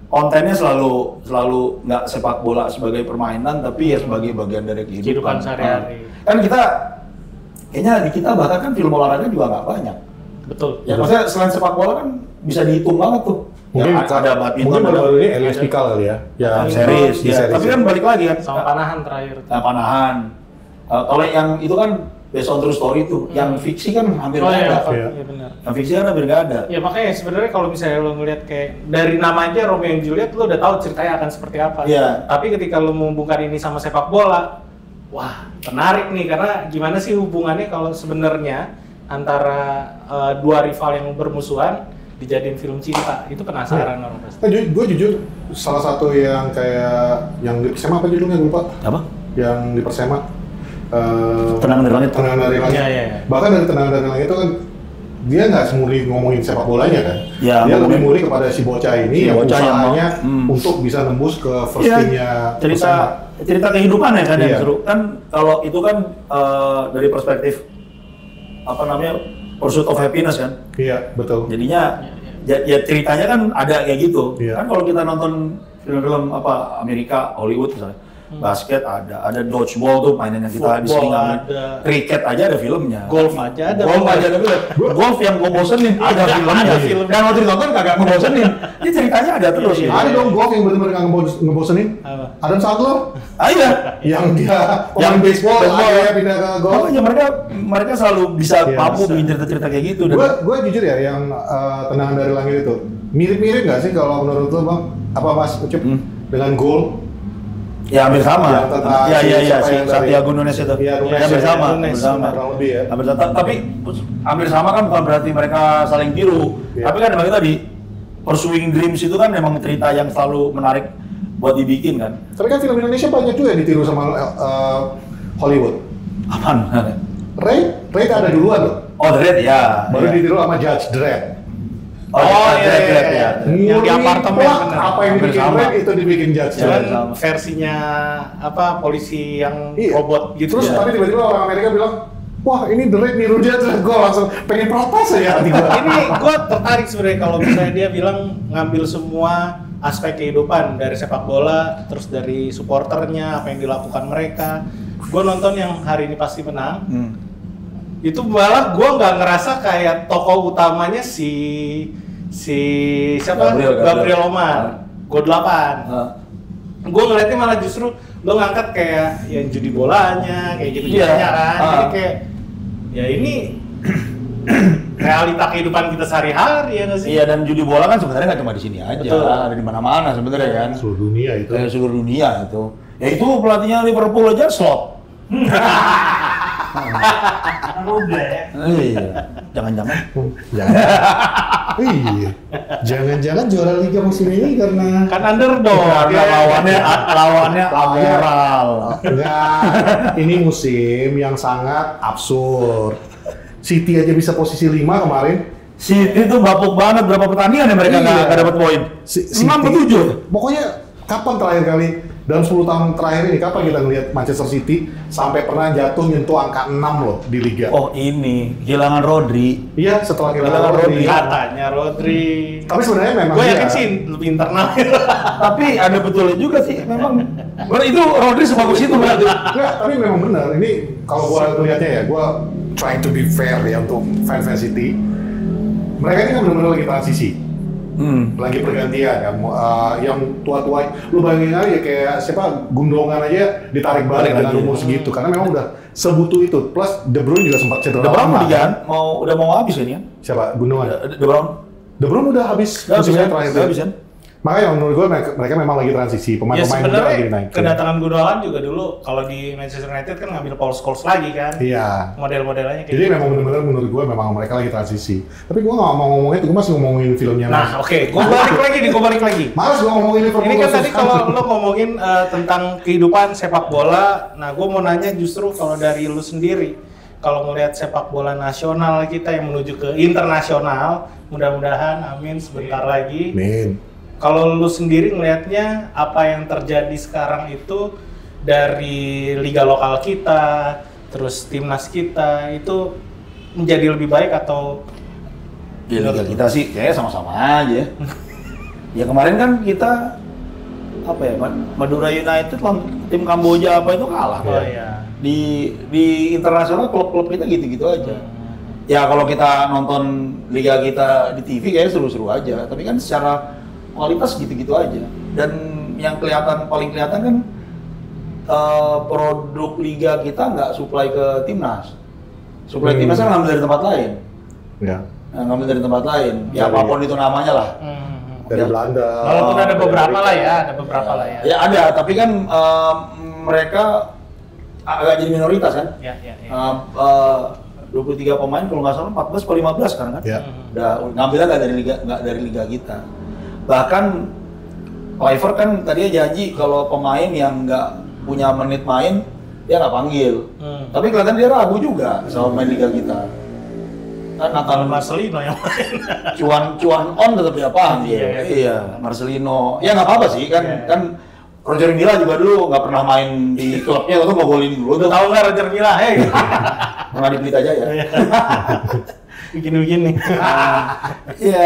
kontennya selalu nggak sepak bola sebagai permainan, tapi ya sebagai bagian dari Kehidupan sehari-hari. Kan kayaknya di kita bahkan kan film olahraga juga nggak banyak. Betul. Ya maksudnya selain sepak bola kan bisa dihitung banget tuh. Mungkin Ya, ada badminton, mungkin ada baru-baru ini Elias Pikal kali ya. Yang series, di ya. series Tapi ya. kan balik lagi kan. Sama panahan terakhir. Nah, panahan. Kalau yang itu kan based on true story tuh. Yang fiksi kan hampir Oh nggak iya, ada. iya benar. Yang fiksi kan hampir nggak ada. Ya makanya sebenarnya kalau misalnya lo ngeliat kayak dari nama aja Romeo and Juliet lo udah tahu ceritanya akan seperti apa. Iya. Tapi ketika lo menghubungkan ini sama sepak bola, wah menarik nih karena gimana sih hubungannya kalau sebenarnya antara dua rival yang bermusuhan dijadiin film cinta, itu penasaran orang pasti. Gue jujur salah satu yang kayak yang di Persema apa judulnya gue lupa. Apa? Yang di Persema. Tenang dari Langit. Tenang dari Langit. Iya, iya. Bahkan dari Tenang dari Langit itu kan dia nggak semurni ngomongin sepak bolanya kan. Ya, dia lebih ngomongin- murni kepada si bocah ini Si yang bocah yang usahanya mau- untuk bisa nembus ke first Iya, team-nya Persema. cerita kehidupan ya kan yang Iya. seru. Kan kalau itu kan dari perspektif apa namanya pursuit of happiness kan. Iya, betul. Jadinya ya ceritanya kan ada kayak gitu. Iya. Kan kalau kita nonton film-film apa Amerika, Hollywood misalnya, basket ada dodgeball tuh mainan yang kita di sini Football ngalamin. ada. Cricket aja ada filmnya. Golf aja ada. Golf aja ada film. Golf yang gue bosenin ada filmnya. ada film. Dan waktu ditonton kagak ngebosenin. Ini ceritanya ada terus Iya, ya. Ada dong golf yang benar-benar nggak ngebosenin. Apa? Adam Sandler Ah iya. yang dia pemain baseball akhirnya pindah ke golf. Makanya mereka selalu bisa Iya, mampu bisa. bikin cerita-cerita kayak gitu. Gue jujur ya, yang Tenang dari Langit itu mirip-mirip nggak sih kalau menurut lo bang? Apa Mas Ucup dengan Goal? Ya hampir sama. Yang tentang Iya siapa si yang Santiago dari- Nunes itu. Iya, Nunes hampir ya, sama, Nunes. hampir sama. Kurang lebih ya. Hampir sama. Tapi hampir sama kan bukan berarti mereka saling tiru. Iya. Tapi kan memang tadi Pursuing Dreams itu kan memang cerita yang selalu menarik buat dibikin kan. Tapi kan film Indonesia banyak juga yang ditiru sama Hollywood. Apaan? Ray ada duluan loh. Oh, The Raid ya. Baru ya. ditiru sama Judge Dredd. Oh, iya, Dredd, Dredd, iya. ya. Yang di apartemen, Wah, bener. apa yang Hampir dibikin sama. Ray itu dibikin Judge Ya, Cuman Dredd. sama. versinya apa polisi yang Iya. robot gitu. Terus ya. tadi tiba-tiba orang Amerika bilang, wah ini The Raid niru dia, terus gue langsung pengen protes ya hati gue. Ini gue tertarik sebenarnya kalau misalnya dia bilang ngambil semua aspek kehidupan dari sepak bola, terus dari supporternya, apa yang dilakukan mereka. Gue nonton yang Hari Ini Pasti Menang, itu malah gue nggak ngerasa kayak tokoh utamanya si siapa Gabriel. Omar, Go 8. Gue ngeliatnya malah justru lo ngangkat kayak yang judi bolanya, kayak gitu Iya. kan. Jadi kayak ya ini realita kehidupan kita sehari-hari ya nggak sih? Iya, dan judi bola kan sebenarnya nggak cuma di sini aja, Betul. ada di mana-mana sebenarnya kan. Seluruh dunia itu. Seluruh dunia itu. Ya itu pelatihnya Liverpool aja slot. Udah ya. Iya. Jangan-jangan. Iya. Jangan-jangan juara liga musim ini karena Kan underdog. Karena lawannya amoral. enggak. Ini musim yang sangat absurd. City aja bisa posisi 5 kemarin. City itu bapuk banget berapa pertandingan ya mereka Iya. nggak dapat poin. 6 atau 7. Pokoknya Kapan terakhir kali dalam 10 tahun terakhir ini kapan kita ngelihat Manchester City sampai pernah jatuh nyentuh angka 6 loh di liga? Oh ini kehilangan Rodri. Iya, setelah Kehilangan Rodri. Katanya Rodri. Tapi sebenarnya memang Gue iya. yakin sih lebih internal. Tapi ada betulnya juga sih, memang. Itu Rodri sebagus itu berarti. Enggak, tapi memang benar. Ini kalau gua lihatnya ya, gua trying to be fair ya untuk fan City. Mereka ini kan benar-benar lagi transisi. Lagi pergantian kan, yang tua-tua, lu bayangin aja kayak siapa Gundogan aja ditarik balik dengan umur segitu, karena memang udah sebutuh itu. Plus De Bruyne juga sempat cedera. De Bruyne lama. udah mau habis kan ya? Siapa? Gundogan. De Bruyne. De Bruyne udah habis musimnya terakhir. Udah habis kan? Makanya menurut gue mereka memang lagi transisi, Ya pemain-pemain muda lagi sebenarnya naik. kedatangan Gundogan juga dulu kalau di Manchester United kan ngambil Paul Scholes lagi kan. Iya. Model-modelnya kayak Jadi gitu. memang benar-benar menurut gue memang mereka lagi transisi. Tapi gue nggak mau ngomongin itu, gue masih ngomongin filmnya. Nah, oke, gue balik lagi. Males gue ngomongin Liverpool. Ini kan versus tadi kalau Southampton. lo ngomongin tentang kehidupan sepak bola, nah gue mau nanya justru kalau dari lu sendiri, kalau melihat sepak bola nasional kita yang menuju ke internasional, mudah-mudahan, amin, sebentar lagi. Amin. Kalau lu sendiri ngelihatnya apa yang terjadi sekarang itu dari liga lokal kita, terus timnas kita itu menjadi lebih baik atau Ya liga kita sih kayaknya sama-sama aja. Ya kemarin kan kita apa ya, Madura United lawan tim Kamboja apa itu kalah. oh iya. Di internasional klub-klub kita gitu-gitu aja. Ya kalau kita nonton liga kita di TV kayaknya seru-seru aja, tapi kan secara kualitas gitu-gitu aja. Dan yang paling kelihatan kan produk liga kita nggak supply ke timnas. Supply timnas kan ngambil dari tempat lain. Ya. Ngambil dari tempat lain. Ya Dari- apapun itu namanya lah. Dari Ya. Belanda. Walaupun ada dari beberapa Amerika. lah ya, ada beberapa lah ya. Ya ada, tapi kan mereka agak jadi minoritas kan. Ya, ya, ya. 23 pemain kalau nggak salah 14 atau 15 sekarang kan. Ya. Udah ngambilnya nggak dari liga kita. Bahkan Clivert kan tadinya janji kalau pemain yang nggak punya menit main dia nggak panggil. Tapi kelihatan dia ragu juga sama main liga kita. Kan Kalau Nathan Marcelino yang main. cuan on tetap dia panggil. Iya, Iya, Marcelino. Ya nggak apa-apa sih kan Iya. kan Roger Milla juga dulu nggak pernah main di klubnya, itu ngegolin dulu tuh. Tahu nggak Roger Milla? Pernah di Pelita Jaya. Begini-begini. Iya,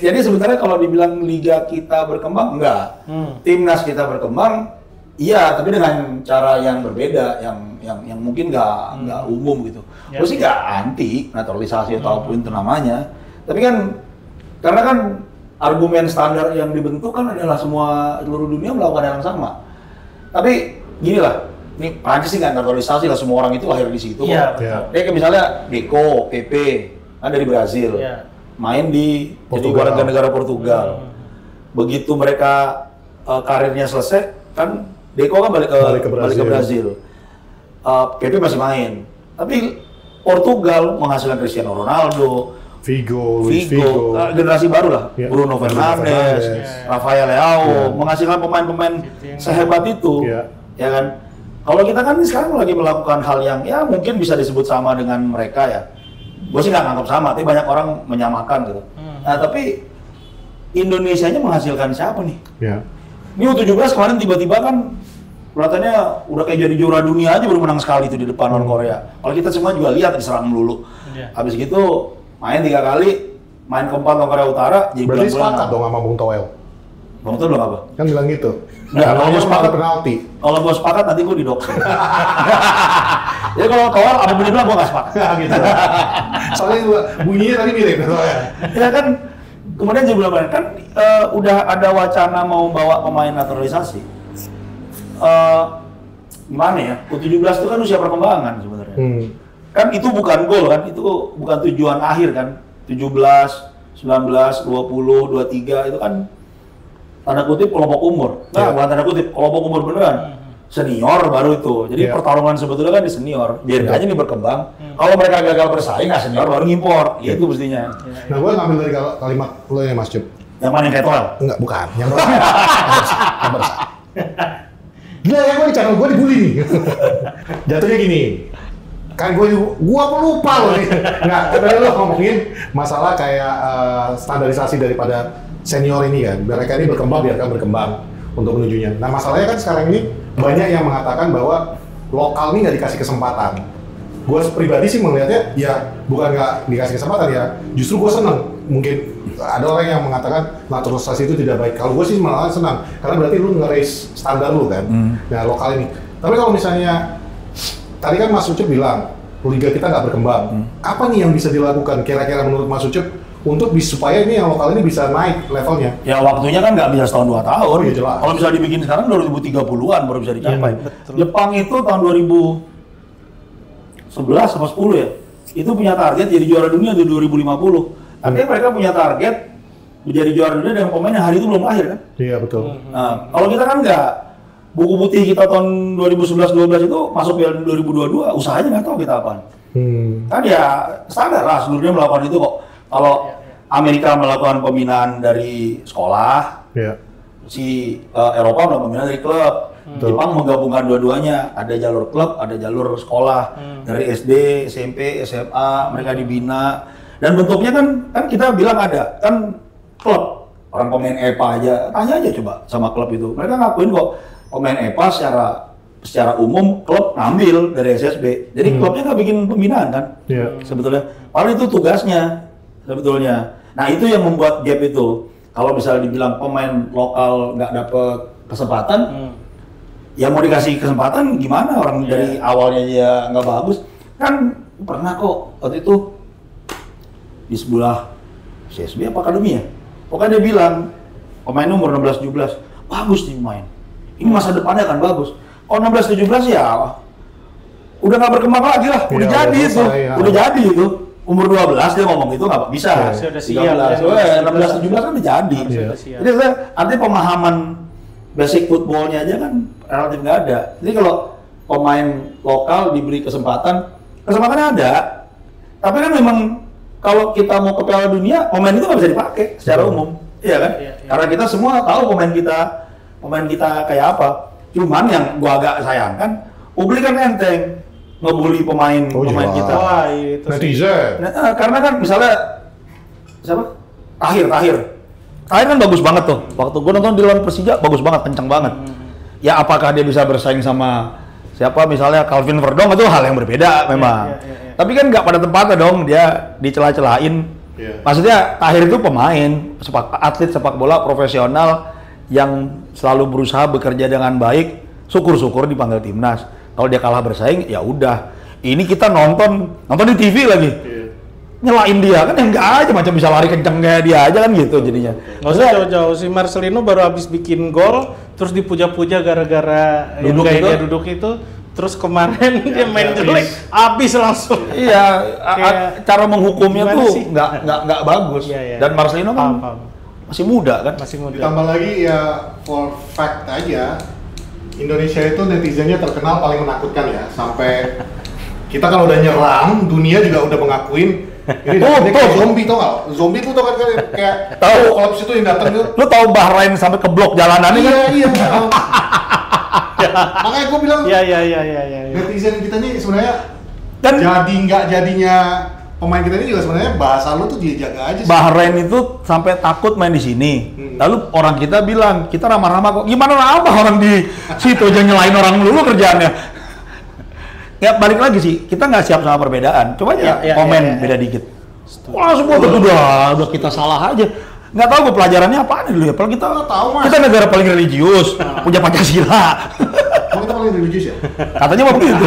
jadi sebenarnya kalau dibilang liga kita berkembang, enggak. Timnas kita berkembang, iya, tapi dengan cara yang berbeda, yang mungkin nggak umum gitu. Ya. Gue sih nggak anti naturalisasi atau apapun itu namanya, tapi kan karena kan argumen standar yang dibentuk kan adalah seluruh dunia melakukan hal yang sama. Tapi gini lah, ini Prancis sih nggak naturalisasi lah, semua orang itu lahir di situ. Iya, kok. Iya. Kayak misalnya Deco, Pepe, kan dari Brazil, Iya. main di jadi Portugal. warga negara Portugal. Begitu mereka karirnya selesai, kan Deco kan balik ke Brazil. Pepe masih main, tapi Portugal menghasilkan Cristiano Ronaldo, Luis Figo. generasi baru lah, Ya. Bruno Fernandes, Rafael Leao, menghasilkan pemain-pemain sehebat itu, Ya. ya kan? Kalau kita kan sekarang lagi melakukan hal yang ya mungkin bisa disebut sama dengan mereka ya. Gue sih nggak nganggap sama, tapi banyak orang menyamakan gitu. Nah tapi Indonesianya menghasilkan siapa nih? Ya. Ini U17 kemarin tiba-tiba kan kelihatannya udah kayak jadi juara dunia aja, baru menang sekali itu di depan lawan Korea. Kalau kita semua juga lihat diserang melulu. Iya. Habis gitu main 3 kali, main keempat lawan Korea Utara, jadi Berarti bulan-bulan. sepakat dong sama Bung Toel. Bang Betul belum apa? Kan bilang gitu. Nggak, kalau Kalau sepakat- penalti. Kalau gue sepakat nanti gue didoksi. Jadi kalau Toel apa bener bilang gue nggak sepakat. gitu. Soalnya bunyinya tadi mirip Toel. Ya kan, kemudian juga bilang kan udah ada wacana mau bawa pemain naturalisasi. Gimana ya? U17 itu kan usia perkembangan sebenarnya. Kan itu bukan gol kan, itu bukan tujuan akhir kan. 17, 19, 20, 23 itu kan tanda kutip kelompok umur. Nah, Iya. bukan tanda kutip, kelompok umur beneran. Senior baru itu. Jadi Iya. pertarungan sebetulnya kan di senior. Biar aja nih berkembang. Kalau mereka gagal bersaing, nah senior baru ngimpor. Itu mestinya. Nah, gue ngambil dari kalimat lo ya Mas Cup. Yang mana yang kayak Toel? Enggak, bukan. Yang bersah. Yang bersah. Gila ya, gue di channel gue dibully nih. Jatuhnya gini. Kan gua lupa loh nih. Enggak, tadi lo ngomongin masalah kayak standarisasi daripada senior ini kan. Mereka ini berkembang, biarkan berkembang. untuk menujunya. Nah masalahnya kan sekarang ini banyak yang mengatakan bahwa lokal ini nggak dikasih kesempatan. Gue pribadi sih melihatnya ya bukan nggak dikasih kesempatan ya, justru gue senang. Mungkin ada orang yang mengatakan naturalisasi itu tidak baik. Kalau gue sih malah senang, karena berarti lu nge-raise standar lu kan. Nah lokal ini. Tapi kalau misalnya tadi kan Mas Ucup bilang liga kita nggak berkembang. Apa nih yang bisa dilakukan kira-kira menurut Mas Ucup untuk supaya ini yang lokal ini bisa naik levelnya? Ya waktunya kan nggak bisa setahun 2 tahun. Oh, iya, jelas. Kalau bisa dibikin sekarang 2030-an baru bisa dicapai. betul. Jepang itu tahun 2011 sama 10 ya, itu punya target jadi juara dunia di 2050. Artinya mereka punya target menjadi juara dunia dengan pemain yang hari itu belum lahir kan? Iya betul. Nah, kalau kita kan nggak, buku putih kita tahun 2011-12 itu masuk Piala 2022, usahanya nggak tahu kita apaan. Kan ya standar lah seluruhnya melakukan itu kok. Kalau Amerika melakukan pembinaan dari sekolah, si Eropa melakukan pembinaan dari klub. Jepang menggabungkan dua-duanya, ada jalur klub, ada jalur sekolah. Dari SD, SMP, SMA, mereka dibina. Dan bentuknya kan kita bilang ada, kan klub. Orang pemain EPA aja, tanya aja coba sama klub itu. Mereka ngakuin kok pemain EPA secara umum klub ngambil dari SSB. Jadi klubnya nggak bikin pembinaan kan? Sebetulnya. Padahal itu tugasnya sebetulnya. Nah itu yang membuat gap itu. Kalau misalnya dibilang pemain lokal nggak dapet kesempatan, ya mau dikasih kesempatan gimana, orang dari awalnya dia nggak bagus. Kan pernah kok waktu itu di sebelah CSB apa akademi ya, pokoknya dia bilang pemain umur 16-17 bagus nih main, ini masa depannya kan bagus. Kalau 16-17 ya udah nggak berkembang lagi lah, udah jadi itu, udah jadi itu. Umur 12 dia ngomong itu nggak bisa. Sudah siap. 16-17 kan udah jadi. Jadi artinya pemahaman basic footballnya aja kan relatif nggak ada. Jadi kalau pemain lokal diberi kesempatannya ada. Tapi kan memang kalau kita mau ke Piala Dunia, pemain itu nggak bisa dipakai secara umum, iya kan? Karena kita semua tahu pemain kita kayak apa. Cuman yang gua agak sayangkan, publik kan enteng ngebully pemain kita. Wah, itu netizen. Nah, karena kan misalnya siapa? Tahir kan bagus banget tuh. Waktu gua nonton di lawan Persija bagus banget, kencang banget. Ya apakah dia bisa bersaing sama siapa misalnya Calvin Verdong, itu hal yang berbeda memang. Tapi kan nggak pada tempatnya dong dia dicela-celain. Maksudnya Tahir itu pemain, atlet sepak bola profesional yang selalu berusaha bekerja dengan baik. Syukur-syukur dipanggil timnas. Kalau dia kalah bersaing, ya udah. Ini kita nonton di TV lagi. Nyelain dia kan yang enggak aja macam bisa lari kenceng kayak dia aja kan gitu jadinya. Nggak usah jauh-jauh, si Marcelino baru habis bikin gol, terus dipuja-puja gara-gara dia duduk itu, terus kemarin dia main jelek, habis langsung. Iya, cara menghukumnya tuh nggak bagus. Dan Marcelino kan masih muda kan? Masih muda. Ditambah lagi ya for fact aja, Indonesia itu netizennya terkenal paling menakutkan ya, sampai kita kalau udah nyerang, dunia juga udah mengakuin ini kayak zombie, tau gak? Zombie tuh tau kan kayak tahu kalau situ yang datang tuh. Lu tahu Bahrain sampai ke blok jalanan ini kan? Iya. Makanya gue bilang Iya. netizen kita nih sebenarnya Dan jadi nggak jadinya pemain kita ini juga sebenarnya bahasa lu tuh dijaga aja sih. Bahrain itu sampai takut main di sini. Lalu orang kita bilang, kita ramah-ramah kok. Gimana ramah orang di situ aja nyelain orang dulu kerjaannya. Ya balik lagi sih, kita nggak siap sama perbedaan. Coba aja komen beda dikit. Wah semua udah kita salah aja. Nggak tahu gue pelajarannya apaan dulu ya. Padahal kita nggak tahu mas. Kita negara paling religius, punya Pancasila. Kita paling religius ya? Katanya mau begitu.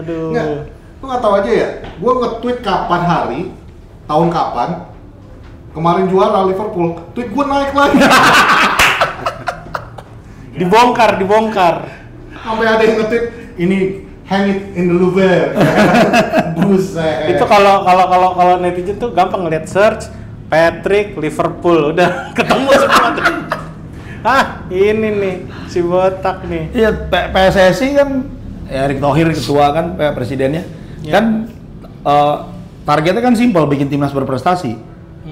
Aduh. Nggak, lu nggak tahu aja ya. Gue nge-tweet kapan hari, tahun kapan. Kemarin juara Liverpool, tweet gue naik lagi. Dibongkar. Sampai ada yang nge-tweet ini hang it in the Louvre. Buset. Itu kalau netizen tuh gampang ngeliat search Patrick Liverpool, udah ketemu semua tuh. Ini nih si botak nih. Iya, PSSI kan Erick Thohir ketua kan presidennya. Kan targetnya kan simpel, bikin timnas berprestasi.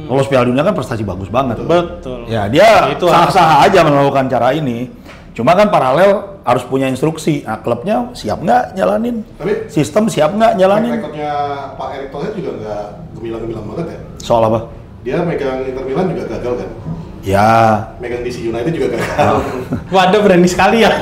Lolos Piala Dunia kan prestasi bagus banget. Betul. Ya dia sah-sah aja melakukan cara ini. Cuma kan paralel harus punya instruksi. Nah, klubnya siap nggak nyalanin? Tapi sistem siap nggak nyalanin? rekodnya Pak Erick Thohir juga nggak gemilang-gemilang banget ya? Soal apa? Dia megang Inter Milan juga gagal kan? Ya. Megang DC United juga gagal. Waduh, berani sekali ya.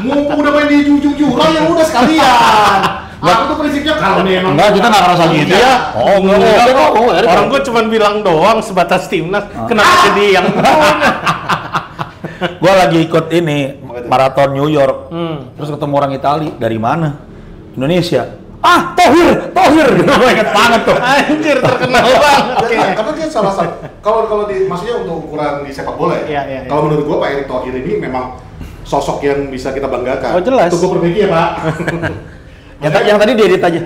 Mumpung udah main di ujung jurang yang udah sekalian. Aku tuh prinsipnya kalau nih emang Enggak, kita nggak ngerasa gitu ya. Oh, enggak. Orang gue cuma bilang doang sebatas timnas. Kenapa jadi yang Gua lagi ikut ini maraton New York. Terus ketemu orang Itali. Dari mana? Indonesia. Thohir gitu. Gue inget banget tuh. anjir terkenal banget. Ya, karena dia salah satu. Kalau di maksudnya untuk ukuran di sepak bola ya. Iya. Kalau menurut gua Pak Erick Thohir ini memang sosok yang bisa kita banggakan. Oh, jelas. Tunggu perbaiki ya Pak. Yang tadi diedit aja.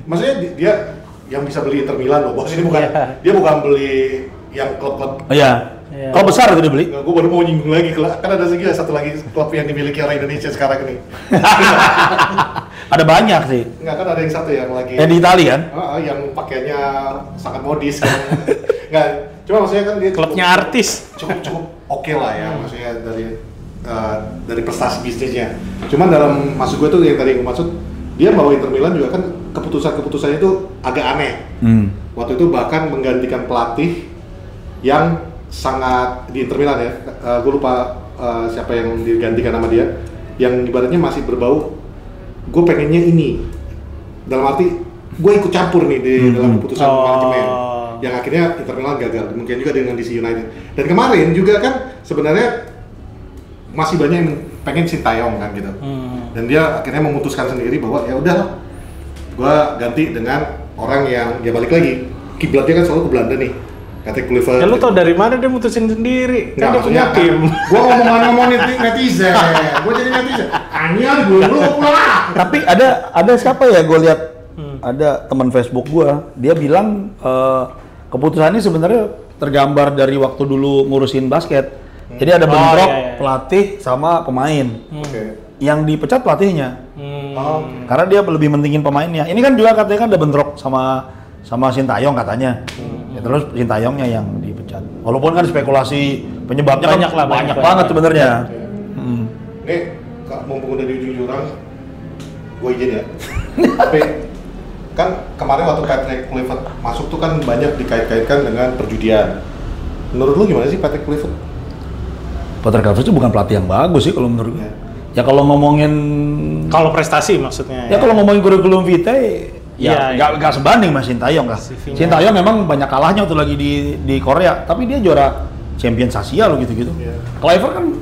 Maksudnya dia yang bisa beli Inter Milan loh, bos ini bukan dia bukan beli yang klub-klub. Iya. Kalau besar itu dibeli. Gue baru mau nyinggung lagi, kan ada satu lagi klub yang dimiliki orang Indonesia sekarang ini. Ada banyak sih. Enggak, kan ada yang satu yang lagi. Yang di Itali kan? Yang pakaiannya sangat modis kan. Enggak, cuma maksudnya kan dia Klubnya artis. cukup oke lah ya, maksudnya dari prestasi bisnisnya. Cuman dalam maksud gue tuh yang tadi gue maksud, dia bawa Inter Milan juga kan keputusannya itu agak aneh. Waktu itu bahkan menggantikan pelatih yang sangat di Inter Milan ya, gue lupa siapa yang digantikan sama dia, yang ibaratnya masih berbau, gue pengennya ini, dalam arti gue ikut campur nih di dalam keputusan manajemen, yang akhirnya Inter Milan gagal, mungkin juga dengan DC United. Dan kemarin juga kan sebenarnya masih banyak yang pengen Sintayong kan gitu, dan dia akhirnya memutuskan sendiri bahwa ya udah, gue ganti dengan orang yang dia balik lagi, kiblatnya kan selalu ke Belanda nih. Kata Kluivert. Ya lu tau dari mana dia mutusin sendiri? Kan dia punya maksudnya tim. Gua ngomong netizen. Gua jadi netizen. Tanya dulu pula. Tapi ada siapa ya gue lihat ada teman Facebook gua, dia bilang keputusannya sebenarnya tergambar dari waktu dulu ngurusin basket. Jadi ada bentrok pelatih sama pemain. Yang dipecat pelatihnya. Karena dia lebih mentingin pemainnya. Ini kan juga katanya kan ada bentrok sama Sintayong katanya. Ya, terus Sintayongnya yang dipecat. Walaupun kan spekulasi penyebabnya banyak banget sebenarnya. Nih, mumpung udah di ujung jurang, gue izin ya. Tapi kan kemarin waktu Patrick Kluivert masuk tuh kan banyak dikait-kaitkan dengan perjudian. Menurut lu gimana sih Patrick Kluivert? Patrick Kluivert itu bukan pelatih yang bagus sih kalau menurut gue. Ya kalau ngomongin prestasi maksudnya. Ya kalau ngomongin kurikulum vitae ya nggak sebanding sama Sintayong lah. Sintayong memang banyak kalahnya waktu lagi di Korea, tapi dia juara Champions Asia loh gitu-gitu. Kluivert kan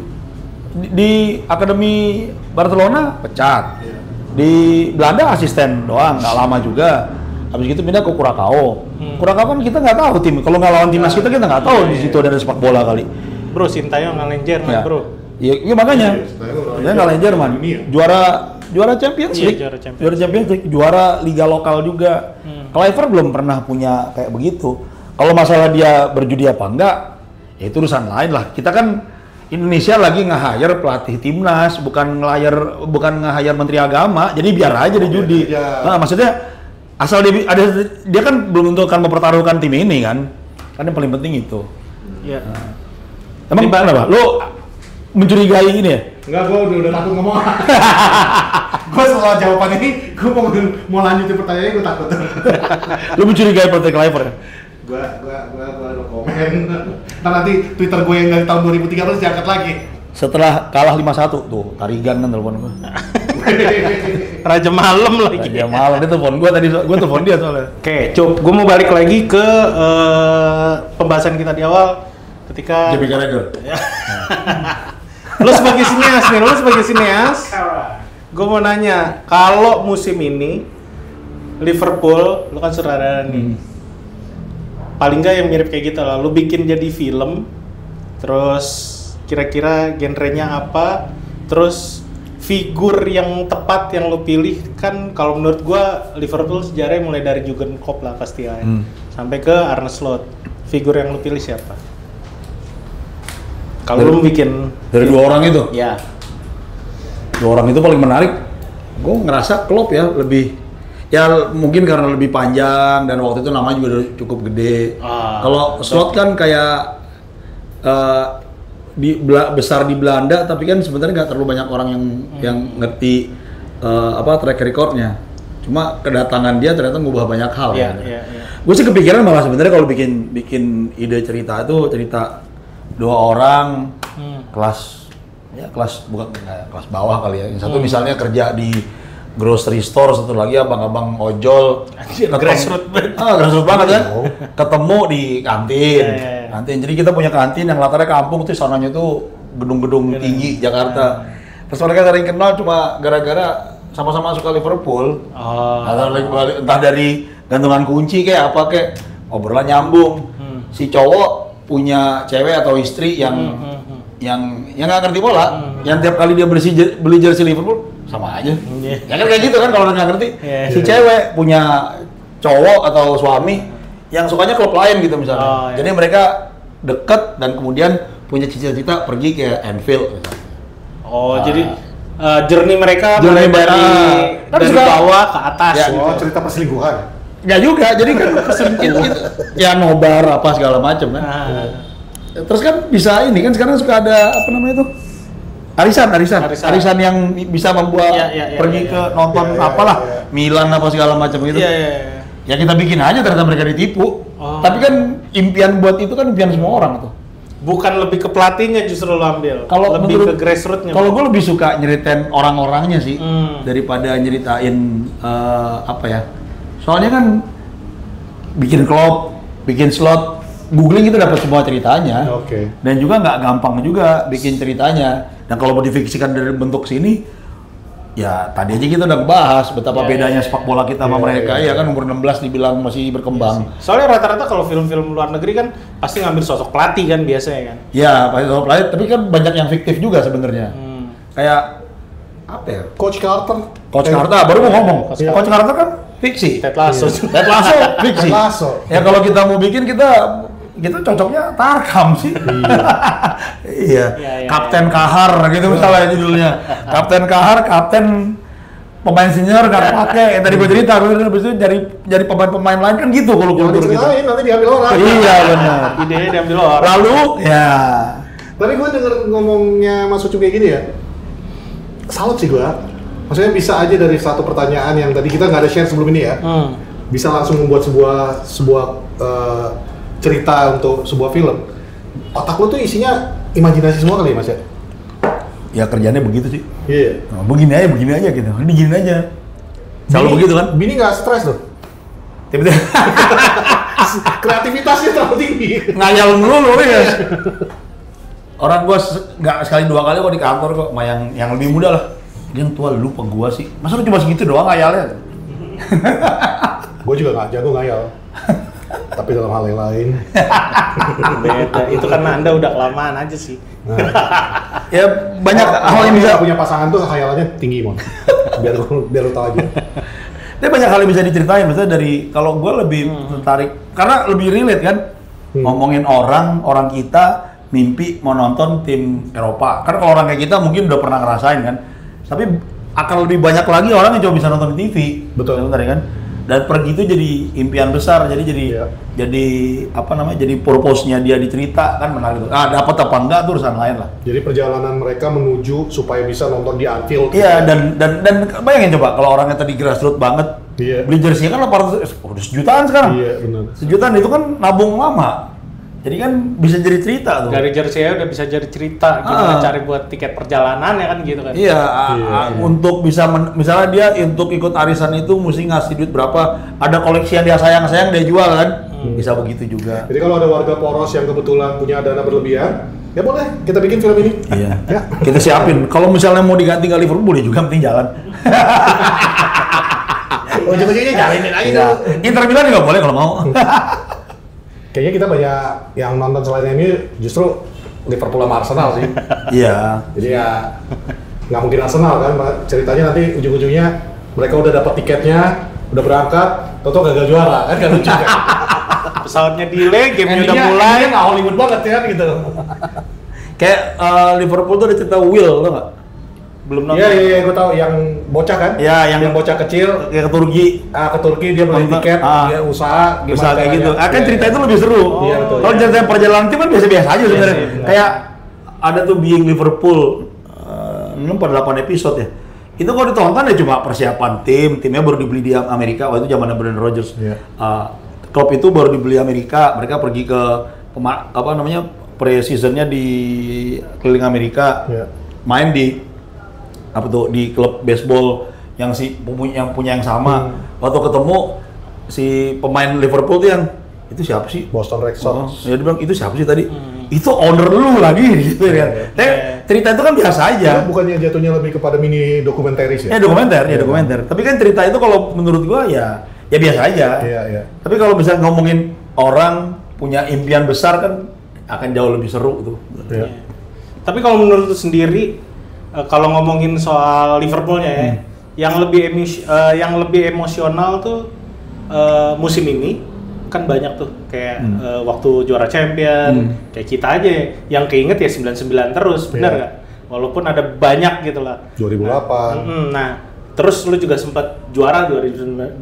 di Akademi Barcelona pecat. Di Belanda asisten doang, nggak lama juga. Habis itu pindah ke Curacao. Curacao kan kita nggak tahu tim. Kalau nggak lawan timnas kita nggak tahu di situ ada sepak bola kali. Bro, Sintayong ngalahin Jerman, bro. Iya makanya. Dia ngalahin Jerman. Juara Champions League, juara Liga lokal juga. Kluivert belum pernah punya kayak begitu. Kalau masalah dia berjudi apa enggak, ya itu urusan lain lah. Kita kan Indonesia lagi nge-hire pelatih timnas, bukan nge-hire menteri agama. Jadi biar aja dia judi. Nah, maksudnya asal dia kan belum tentu akan mempertaruhkan tim ini kan. Kan yang paling penting itu. Iya. Emang kenapa? Lo mencurigai ini ya? Enggak, gue udah takut ngomong. Gue setelah jawaban ini, gue mau lanjutin pertanyaannya, gue takut. Lu mencurigai Patrick Kluivert? Gue komen. Ntar nanti Twitter gue yang dari tahun 2013 diangkat lagi. Setelah kalah 5-1, tuh Tarigan kan telepon gue. Raja Malam lagi. Raja Malam, dia telepon gue tadi, gue telepon dia soalnya. Oke, gue mau balik lagi ke pembahasan kita di awal ketika JP Carragher. Lu sebagai sineas, gue mau nanya, kalau musim ini Liverpool, lu kan sutradara nih, paling nggak yang mirip kayak gitu lah, lu bikin jadi film, terus kira-kira genrenya apa, terus figur yang tepat yang lu pilih, kan kalau menurut gue Liverpool sejarahnya mulai dari Jurgen Klopp lah pasti ya, sampai ke Arne Slot, figur yang lu pilih siapa? Kalau lu bikin dari dua orang itu? Ya. Dua orang itu paling menarik. Gue ngerasa Klopp ya lebih, ya mungkin karena lebih panjang dan waktu itu namanya juga udah cukup gede. Kalau Slot kan kayak besar di Belanda, tapi kan sebenarnya nggak terlalu banyak orang yang ngerti track recordnya. Cuma kedatangan dia ternyata ngubah banyak hal. Iya, ya. iya. Gue sih kepikiran malah sebenarnya kalau bikin ide cerita itu cerita 2 orang kelas bukan kelas bawah kali ya. Yang satu misalnya kerja di grocery store, satu lagi abang-abang ojol. Grassroots banget. Grassroots banget kan. Ketemu di kantin. Iya. Kantin. Jadi kita punya kantin yang latarnya kampung tuh, sananya tuh gedung-gedung tinggi Jakarta. Terus mereka sering kenal cuma gara-gara sama-sama suka Liverpool. Entah dari gantungan kunci kayak apa kayak obrolan nyambung. Si cowok punya cewek atau istri yang nggak ngerti bola, yang tiap kali dia beli jersey Liverpool sama aja. Ya kan kayak gitu kan kalau nggak ngerti. Si cewek punya cowok atau suami yang sukanya klub lain gitu misalnya. Jadi mereka deket dan kemudian punya cita-cita pergi ke Anfield. Jadi journey mereka mulai dari bawah ke atas. Cerita perselingkuhan. Ya juga, jadi kan gitu. Ya nobar apa segala macam kan. Terus kan bisa ini kan sekarang suka ada apa namanya itu? Arisan yang bisa membuat pergi ke nonton apalah Milan apa segala macam gitu. Ya kita bikin aja ternyata mereka ditipu. Tapi kan impian buat itu kan impian semua orang tuh. Bukan lebih ke pelatihnya justru lo ambil. Kalau lebih ke grassroots-nya. Kalau gue lebih suka nyeritain orang-orangnya sih daripada nyeritain apa ya. Soalnya kan bikin klub, bikin slot, googling itu dapat semua ceritanya. Dan juga nggak gampang juga bikin ceritanya. Dan kalau mau difiksikan dari bentuk sini, ya tadi aja kita udah bahas betapa bedanya sepak bola kita sama mereka. Ya kan umur 16 dibilang masih berkembang. Soalnya rata-rata kalau film-film luar negeri kan pasti ngambil sosok pelatih kan biasanya kan. Ya pasti sosok pelatih, tapi kan banyak yang fiktif juga sebenarnya. Kayak apa ya? Coach Carter baru mau ngomong. Coach Carter kan fiksi. Ted Lasso fiksi. Ya kalau kita mau bikin kita cocoknya Tarkam sih. Iya. Kapten Kahar gitu misalnya judulnya. Kapten Kahar, kapten pemain senior nggak pakai. Tadi gue cerita, habis itu dari pemain-pemain lain kan gitu kalau kultur gitu. Nanti diambil orang. Iya benar. Idenya diambil orang. Lalu ya. Tapi gue denger ngomongnya Mas Ucup kayak gini ya. Salut sih gue. Maksudnya bisa aja dari satu pertanyaan yang tadi kita nggak ada share sebelum ini ya. Bisa langsung membuat sebuah cerita untuk sebuah film. Otak lu tuh isinya imajinasi semua kali ya Mas ya? Ya kerjanya begitu sih. Iya. Nah, begini aja gitu. Ini gini aja. Selalu begitu kan? Bini nggak stres tuh. Tiba-tiba kreativitasnya terlalu tinggi. Ngayal melulu ya. Orang gua nggak sekali 2 kali kok di kantor kok, sama yang lebih muda lah. Dia yang tua lupa gua sih. Masa lu cuma segitu doang ngayalnya? Gua juga nggak jago ngayal. Tapi dalam hal yang lain. Beda. Itu karena Anda udah kelamaan aja sih. Ya banyak hal yang bisa punya pasangan tuh khayalannya tinggi, Mon. biar lu tahu aja. Tapi banyak hal yang bisa diceritain, misalnya dari kalau gue lebih tertarik karena lebih relate kan ngomongin orang kita mimpi mau nonton tim Eropa. Kan kalau orang kayak kita mungkin udah pernah ngerasain kan. Tapi akan lebih banyak lagi orang yang coba bisa nonton di TV. Betul. Sebentar kan. Dan pergi itu jadi impian besar, jadi apa namanya, jadi purpose-nya dia dicerita kan menarik. Dapat apa enggak tuh urusan lain lah. Jadi perjalanan mereka menuju supaya bisa nonton di Anfield. Iya, dan bayangin coba kalau orangnya tadi grassroots banget, beli jersey kan 800, udah sejutaan sekarang. Iya, benar. Sejutaan itu kan nabung lama. Jadi kan bisa jadi cerita tuh. Dari jersey udah bisa jadi cerita, gimana cari buat tiket perjalanan ya kan gitu kan. Iya, untuk bisa misalnya dia untuk ikut arisan itu mesti ngasih duit berapa, ada koleksi yang dia sayang dia jual kan. Bisa begitu juga. Jadi kalau ada warga poros yang kebetulan punya dana berlebihan, ya boleh kita bikin film ini. Iya. Ya. Kita siapin. Kalau misalnya mau diganti ke Liverpool boleh juga, penting jalan. Ujung-ujungnya jalinin aja tuh. Inter Milan juga boleh kalau mau. Kayaknya kita banyak yang nonton selain ini justru Liverpool sama Arsenal sih. Iya. Jadi ya nggak mungkin Arsenal kan, ceritanya nanti ujung-ujungnya mereka udah dapat tiketnya, udah berangkat, toto gagal juara kan, gak lucu kan? Pesawatnya delay, gamenya udah mulai. Ini nggak Hollywood banget ya gitu. Kayak Liverpool tuh ada cerita Will, tau nggak? Belum nonton? Iya, gue tahu yang bocah kan? Iya, yang bocah kecil. Kayak ke Turki. Ke Turki dia beli tiket, dia usaha kayak gitu. Kan cerita itu lebih seru. Iya, betul. Kalau cerita perjalanan tim kan biasa-biasa aja sebenarnya. Kayak ada tuh Being Liverpool, 6 atau 8 episode ya. Itu kalau ditonton ya cuma persiapan timnya baru dibeli di Amerika, waktu itu zamannya Brendan Rodgers. Klub itu baru dibeli Amerika, mereka pergi ke pre-seasonnya di keliling Amerika, main di di klub baseball yang punya yang sama. Waktu ketemu si pemain Liverpool tuh yang itu siapa sih? Boston Red Sox. Ya dia bilang itu siapa sih tadi? Itu owner lu lagi gitu ya. Cerita itu kan biasa aja. Itu bukannya jatuhnya lebih kepada mini dokumentaris ya? Ya dokumenter. Tapi kan cerita itu kalau menurut gua ya biasa aja. Iya. Tapi kalau bisa ngomongin orang punya impian besar kan akan jauh lebih seru tuh. Iya. Tapi kalau menurut lu sendiri, kalau ngomongin soal Liverpoolnya yang lebih emosional tuh musim ini kan banyak tuh kayak waktu juara champion, kayak kita aja yang keinget ya 99 terus, benar nggak? Walaupun ada banyak gitu lah. 2008. Nah, terus lu juga sempat juara 2019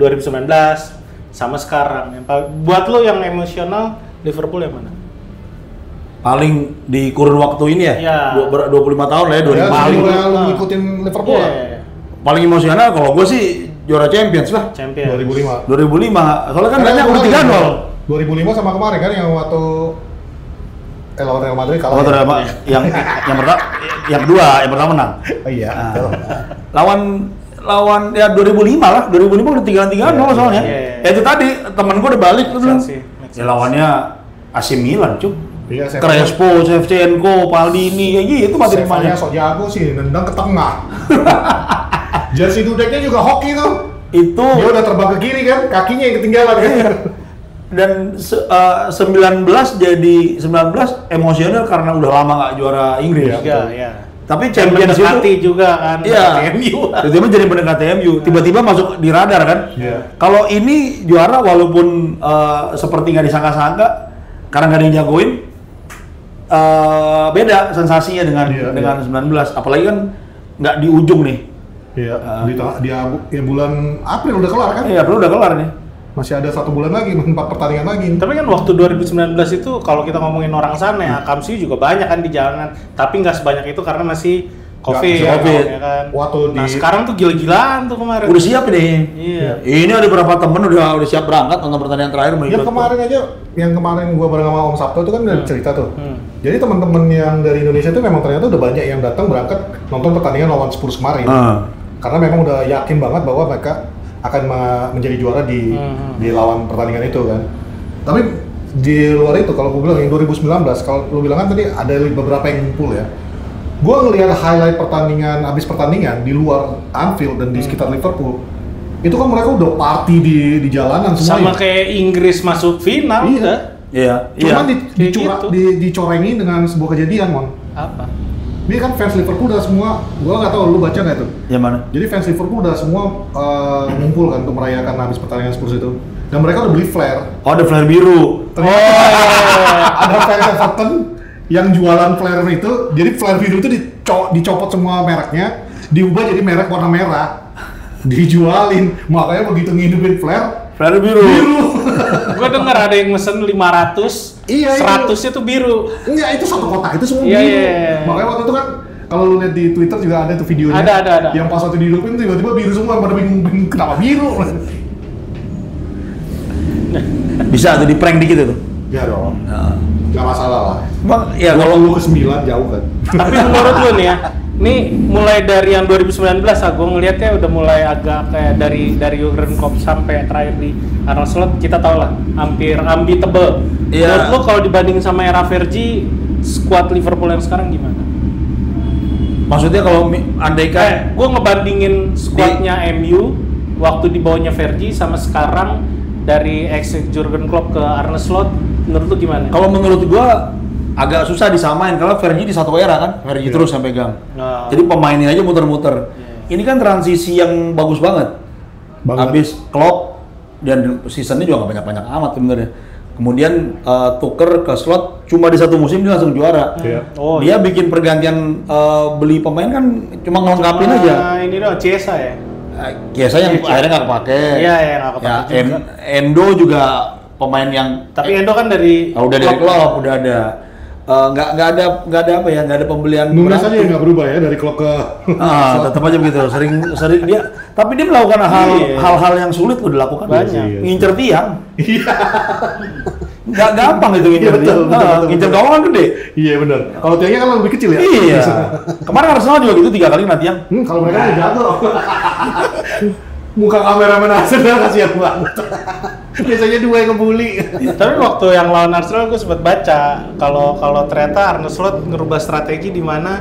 sama sekarang. Buat lu yang emosional Liverpool yang mana? Paling di kurun waktu ini ya? 25 tahun lah ya, 2000 paling lu ngikutin Liverpool lah. Paling emosional kalau gue sih juara Champions lah. 2005. Soalnya kan banyak udah 3-0. 2005 sama kemarin kan yang waktu lawan Real Madrid kalah. Yang pertama menang. Oh iya. Lawan ya 2005 lah. 2005 udah 3-0 soalnya. Ya itu tadi teman gue udah balik tuh bilang. Ya lawannya AC Milan, Cuk. Iya, Crespo, Shevchenko, Maldini, kayak gitu materi-materi. sok jago sih, nendang ke tengah. Jersey dudeknya juga hoki tuh. Itu dia udah terbang ke kiri kan, kakinya yang ketinggalan kan. Dan 19 emosional karena udah lama nggak juara Inggris. Iya. Tapi Champions itu juga kan. Iya. Tiba-tiba jadi mendekati MU. Tiba-tiba masuk di radar kan. Iya. Kalau ini juara walaupun seperti nggak disangka-sangka karena nggak ada yang jagoin, beda sensasinya dengan 19. Apalagi kan nggak di ujung nih. Iya. Di bulan April udah kelar kan? Iya, April udah kelar nih. Masih ada 1 bulan lagi, 4 pertandingan lagi. Tapi kan waktu 2019 itu kalau kita ngomongin orang sana ya, Kamsi juga banyak kan di jalanan. Tapi nggak sebanyak itu karena masih COVID. Ya kan. Nah sekarang tuh gila-gilaan tuh kemarin. Udah siap nih. Iya. Ini ada beberapa temen udah siap berangkat nonton pertandingan terakhir. Yang kemarin gua bareng sama Om Sabto itu kan udah cerita tuh. Jadi teman-teman yang dari Indonesia itu memang ternyata udah banyak yang datang berangkat nonton pertandingan lawan Spurs kemarin. Karena memang udah yakin banget bahwa mereka akan menjadi juara di lawan pertandingan itu kan. Tapi di luar itu kalau gue bilang yang 2019, kalau lu bilang kan tadi ada beberapa yang ngumpul ya. Gue ngelihat highlight habis pertandingan di luar Anfield dan di sekitar Liverpool. Itu kan mereka udah party di jalanan semuanya. Sama kayak Inggris masuk final. Iya. Cuman dicorengin dengan sebuah kejadian, Mon. Apa? Ini kan fans Liverpool udah semua, gua nggak tahu lu baca nggak tuh? Yang mana? Jadi fans Liverpool udah semua ngumpul kan untuk merayakan habis pertandingan Spurs itu. Dan mereka udah beli flare. Oh, ada flare biru. Ada fans Everton yang jualan flare itu. Jadi flare biru itu dicopot semua mereknya, diubah jadi merek warna merah, dijualin. Makanya begitu ngidupin flare biru. Gua dengar ada yang mesen 500, 100-nya tuh biru. Enggak, itu satu kotak, itu semua biru. Iya. Makanya waktu itu kan kalau lu lihat di Twitter juga ada tuh videonya. Ada. Yang pas waktu dihidupin tiba-tiba biru semua, pada bingung kenapa biru. Bisa tuh di prank dikit itu. Ya dong. Nggak masalah lah. Bang, ya kalau lu ke 9 jauh kan. Tapi menurut lu nih ya, nih mulai dari yang 2019 gue ngelihatnya udah mulai agak kayak dari Jurgen Klopp sampai terakhir di Arne Slot, kita tau lah hampir unbeatable. Menurut lu kalau dibandingin sama era Fergie, skuad Liverpool yang sekarang gimana? Maksudnya kalau andaikan gue ngebandingin skuadnya MU waktu di bawahnya Fergie sama sekarang dari ex Jurgen Klopp ke Arne Slot, menurut lu gimana? Kalau menurut gua agak susah disamain karena Fergie di satu era kan, Fergie terus yang pegang. Jadi pemainnya aja muter-muter. Ini kan transisi yang bagus banget. Habis Klopp dan seasonnya juga nggak banyak-banyak amat sebenarnya. Kemudian tuker ke Slot cuma di satu musim dia langsung juara. Dia bikin pergantian beli pemain kan cuma ngelengkapin aja. Ini dong Chiesa ya. Chiesa yang akhirnya nggak kepake. Iya, nggak kepake. Endo juga pemain yang tapi Endo kan dari udah dari Klopp, udah ada. nggak ada apa ya, nggak ada pembelian. Nunes aja yang nggak berubah ya dari klub ke. Tetap aja begitu. Sering dia, tapi dia melakukan hal-hal yang sulit udah dilakukan. Banyak. Ngincer tiang. Iya. Nggak gampang itu ngincer tiang. Ngincer gawang kan gede. Iya benar. Kalau tiangnya kan lebih kecil ya. Iya. Kemarin Arsenal juga gitu 3 kali kena tiang. Kalau mereka udah jago. Muka kameramen Arsenal kasihan banget. Biasanya 2 yang ngebully. Tapi waktu yang lawan Arsenal gue sempat baca kalau ternyata Arne Slot ngerubah strategi di mana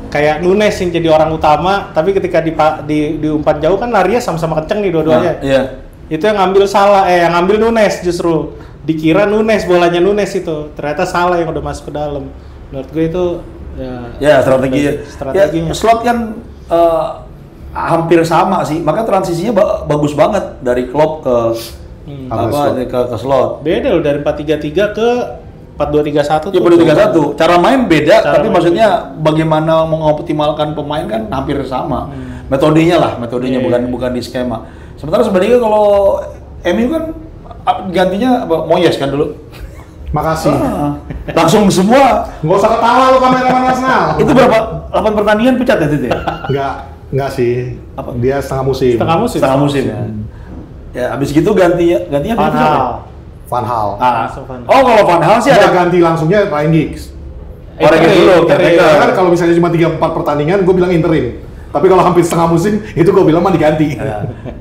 kayak Nunes yang jadi orang utama, tapi ketika di umpan jauh kan larinya sama-sama kenceng nih dua-duanya. Iya. Itu yang ngambil yang ngambil Nunes justru. Dikira Nunes, bolanya Nunes itu. Ternyata salah yang udah masuk ke dalam. Menurut gue itu strateginya. Ya, Slot kan hampir sama sih, maka transisinya bagus banget dari Klopp ke ke Slot. Beda loh dari 4-3-3 ke 4-2-3-1 Ya 4-2-3-1. Cara main beda, tapi maksudnya bagaimana mengoptimalkan pemain kan hampir sama. Metodenya bukan di skema. Sementara sebenarnya kalau MU kan gantinya Moyes kan dulu. Makasih. Langsung semua. Nggak usah ketawa lu kameraman Arsenal. Itu berapa? 8 pertandingan pecat ya itu ya? Enggak sih. Apa? Dia setengah musim. Setengah musim ya. Ya, habis gitu gantinya Van Hal. Oh, kalau Van Hal sih ada ganti langsungnya Ryan Giggs. Orang dulu, kan kalau misalnya cuma 3-4 pertandingan, gue bilang interim. Tapi kalau hampir setengah musim, itu gue bilang mah diganti.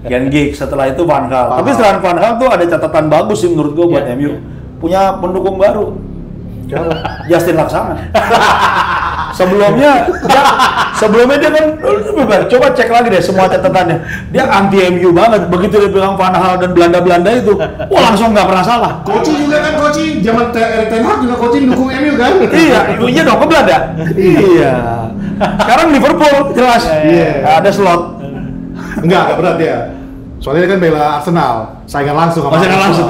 Ryan Giggs, setelah itu Van Hal. Tapi setelah Van Hal tuh ada catatan bagus sih menurut gue buat MU. Punya pendukung baru. Justin Laksana. Sebelumnya dia kan coba cek lagi deh semua catatannya. Dia anti MU banget. Begitu dia bilang Van Hal dan Belanda itu, langsung nggak pernah salah. Coaching juga kan zaman Erik ten Hag juga coaching dukung MU kan? Iya dong, ke Belanda. Iya. Sekarang Liverpool jelas. Ada Slot. Enggak berat ya. Soalnya dia kan bela Arsenal, saingan langsung sama langsung.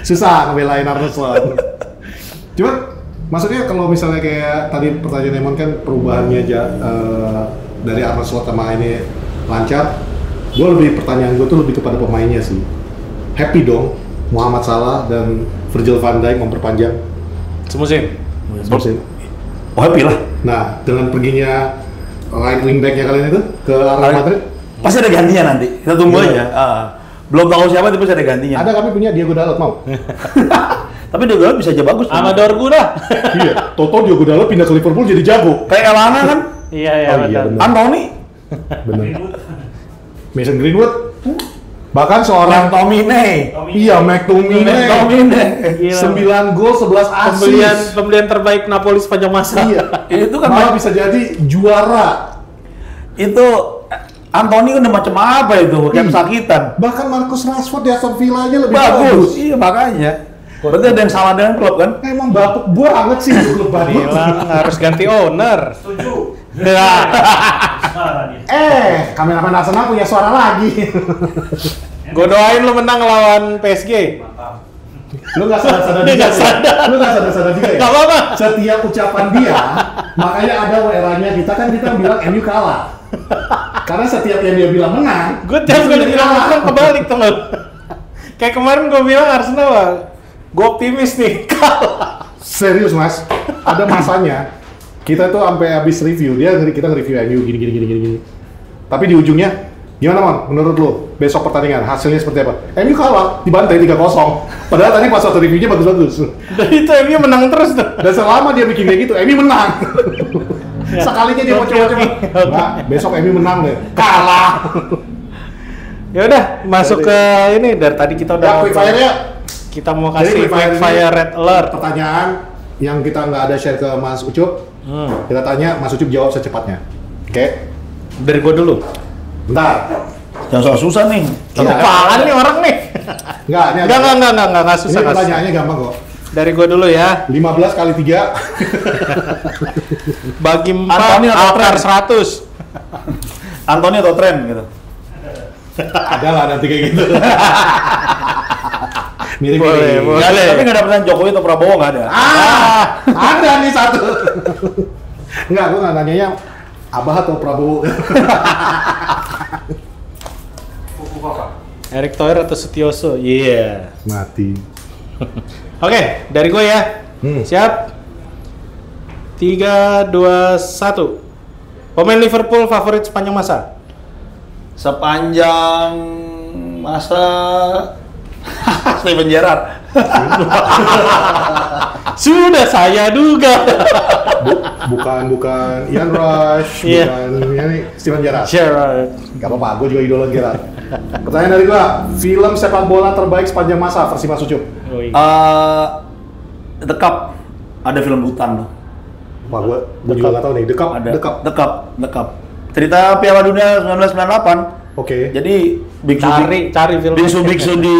Susah ngebelain Arne Slot. Cuma maksudnya kalau misalnya kayak tadi pertanyaan Emon kan perubahannya aja dari Arne Slot sama ini lancar. Pertanyaan gue tuh lebih kepada pemainnya sih. Happy dong Muhammad Salah dan Virgil van Dijk memperpanjang semusim. Oh, happy lah. Nah, dengan perginya right wing back-nya kalian itu ke Real Madrid, pasti ada gantinya nanti. Kita tunggu aja. Belum tahu siapa, tapi pasti ada gantinya. Ada, kami punya Diogo Dalot mau. Tapi Diogo Dalot bisa aja bagus. Sama Dorgu dah. Iya, Toto Diogo Dalot pindah ke Liverpool jadi jago. Kayak Elanga kan? Iya, benar. Anthony. Benar. Mason Greenwood. Bahkan seorang McTominay. Iya, McTominay. 9 gol, 11 assist. Pembelian terbaik Napoli sepanjang masa. Iya. Itu kan malah bisa jadi juara. Itu Anthony udah macam apa itu? Kayak sakitan. Bahkan Marcus Rashford di Aston Villa aja lebih bagus. Iya, makanya. Berarti ada yang salah dengan klub kan? Emang bapuk banget sih klub banget. Harus ganti owner. Setuju. Kameramen Arsenal punya suara lagi. Gue doain lu menang lawan PSG. Lu nggak sadar juga ya? Gak apa-apa. Setiap ucapan dia, makanya ada WR-nya kita bilang MU kalah. Karena setiap yang dia bilang menang, gue tiap kali bilang menang kebalik teman. Kayak kemarin gue bilang Arsenal, gue optimis nih kalah. Serius mas, ada masanya kita tuh sampai habis review kita nge-review MU gini. Tapi di ujungnya gimana Mon? Menurut lo besok pertandingan hasilnya seperti apa? MU kalah, dibantai 3-0. Padahal tadi pas waktu reviewnya bagus-bagus. Dan itu MU menang terus tuh. Dan selama dia bikin kayak gitu, MU menang. Sekalinya dia mau coba-coba. Enggak, besok MU menang deh. Kalah. Ya udah, masuk ke ini dari tadi kita udah quick fire-nya. Kita mau kasih quick fire red alert. Pertanyaan yang kita nggak ada share ke Mas Ucup. Kita tanya, Mas Ucup jawab secepatnya. Oke? Dari gua dulu. Bentar. Yang soal susah nih. Apaan nih orang nih? Enggak susah. Ini pertanyaannya gampang kok. Dari gua dulu ya. 15 kali 3. Bagi 4 akar 100. Anthony atau Trent gitu. Ada lah nanti kayak gitu. Mirip. Boleh. Tapi nggak ada pertanyaan Jokowi atau Prabowo, nggak ada. Ada nih satu. Enggak, gua nggak nanyanya Abah atau Prabowo. Erick Thohir atau Sutioso? Iya. Mati. Oke, dari gue ya. Siap? 3, 2, 1. Pemain Liverpool favorit sepanjang masa? Sepanjang masa Steven Gerrard. Sudah saya duga. Bukan Ian Rush, Iya. bukan ini Steven Gerrard. Gerrard. Gak apa-apa, gue juga idola Gerrard. Pertanyaan dari gue, film sepak bola terbaik sepanjang masa versi Mas Ucup. Oh, iya. The Cup. Ada film Butan loh. Wah, gue juga nggak tahu nih. The Cup. Ada. The Cup. The Cup. Cerita Piala Dunia 1998. Oke. Jadi Cari film. biksu di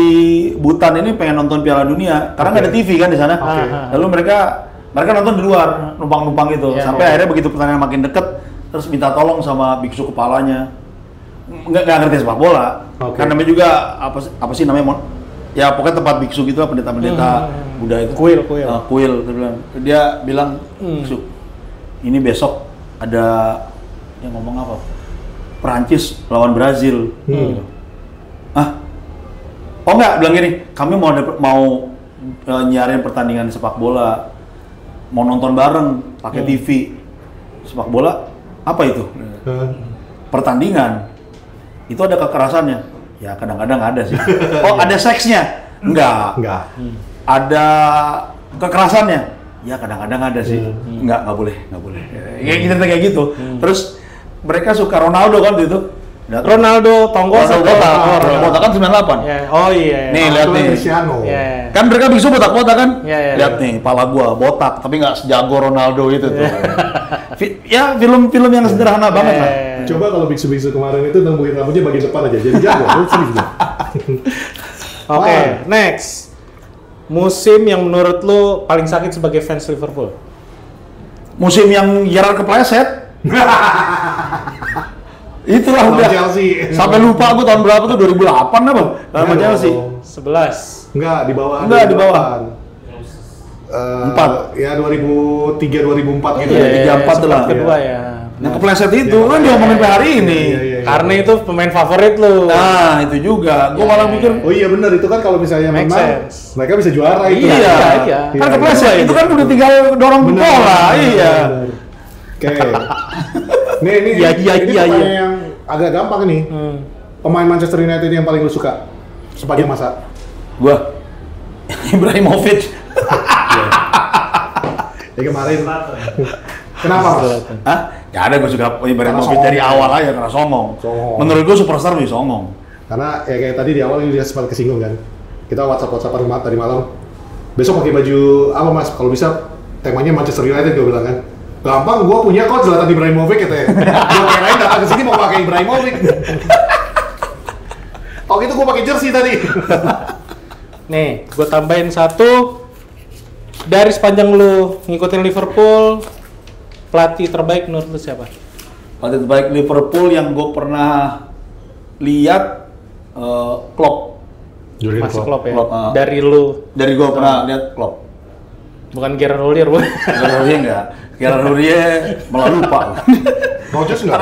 Butan ini pengen nonton Piala Dunia karena nggak ada TV kan di sana. Oke. Lalu mereka nonton di luar, numpang-numpang gitu. Iya, Sampai akhirnya begitu pertandingan makin deket, terus minta tolong sama biksu kepalanya. Nggak ngerti sepak bola. Oke. Karena namanya juga apa sih namanya? Ya pokoknya tempat biksu gitu lah, pendeta-pendeta Buddha itu. Kuil. Kuil, dia bilang, biksu, ini besok ada yang ngomong apa? Perancis lawan Brazil. Oh enggak, bilang gini, kami mau nyiarin pertandingan sepak bola, mau nonton bareng pakai TV. Sepak bola apa itu? Pertandingan. Itu ada kekerasannya. Ya kadang-kadang ada sih. Oh ada seksnya? Enggak. Ada kekerasannya? Ya kadang-kadang ada sih. Enggak boleh. Kayak gitu. Terus mereka suka Ronaldo kan itu. Ronaldo Tonggo botak kan 98. Ya. Oh iya. Nih lihat nih. Cristiano. Ya. Kan mereka biksu botak-botak kan? Iya. Lihat nih, pala gua botak tapi nggak sejago Ronaldo itu tuh. Ya film-film yang sederhana banget lah. Coba kalau biksu-biksu kemarin itu nembuhin rambutnya bagian depan aja, jadi jago. Serius gua. Oke, next. Musim yang menurut lu paling sakit sebagai fans Liverpool? Musim yang Gerrard kepleset. Itulah Lawan udah. Chelsea. Sampai lupa aku tahun berapa tuh, 2008 apa? Sama Iya Chelsea. dong. 11. Enggak, di bawah. Enggak, di bawah. 4. Ya 2003 2004 gitu. Iya, 34 tuh lah. Kedua ya. Yang kepleset itu kan diomongin sampai hari ini. Iya. Karena itu pemain favorit lu. Nah, itu juga. Gua malah mikir, Oh iya benar, itu kan kalau misalnya Make menang, sense. mereka bisa juara itu. Iya. kan kepleset. Itu kan udah tinggal dorong bola. Iya. Oke. Ini Iya. pertanyaan yang agak gampang nih. Pemain Manchester United yang paling lu suka sepanjang masa? Gua Ibrahimovic. Ya kemarin. Kenapa Mas? Hah? Ya ada, gue suka Ibrahimovic dari awal aja karena songong. Menurut gue superstar nih songong. Karena ya kayak tadi di awal dia sempat kesinggung kan. Kita WhatsApp-WhatsAppan tadi malam. Besok pakai baju apa Mas? Kalau bisa temanya Manchester United gue bilang kan. Gampang, gue punya kok Zlatan Ibrahimovic katanya. Gue kirain datang ke sini mau pakai Ibrahimovic. Oh gitu gue pakai jersey tadi. Nih, gue tambahin satu. Dari sepanjang lu ngikutin Liverpool, pelatih terbaik menurut lu siapa? Pelatih terbaik Liverpool yang gue pernah lihat Klopp. Masih Klopp ya? Klopp, Dari lu, Dari gue pernah lihat Klopp. bukan Gerrard Houllier, bu. Gerrard Houllier enggak. Gerrard Houllier malah lupa. Rodgers nggak?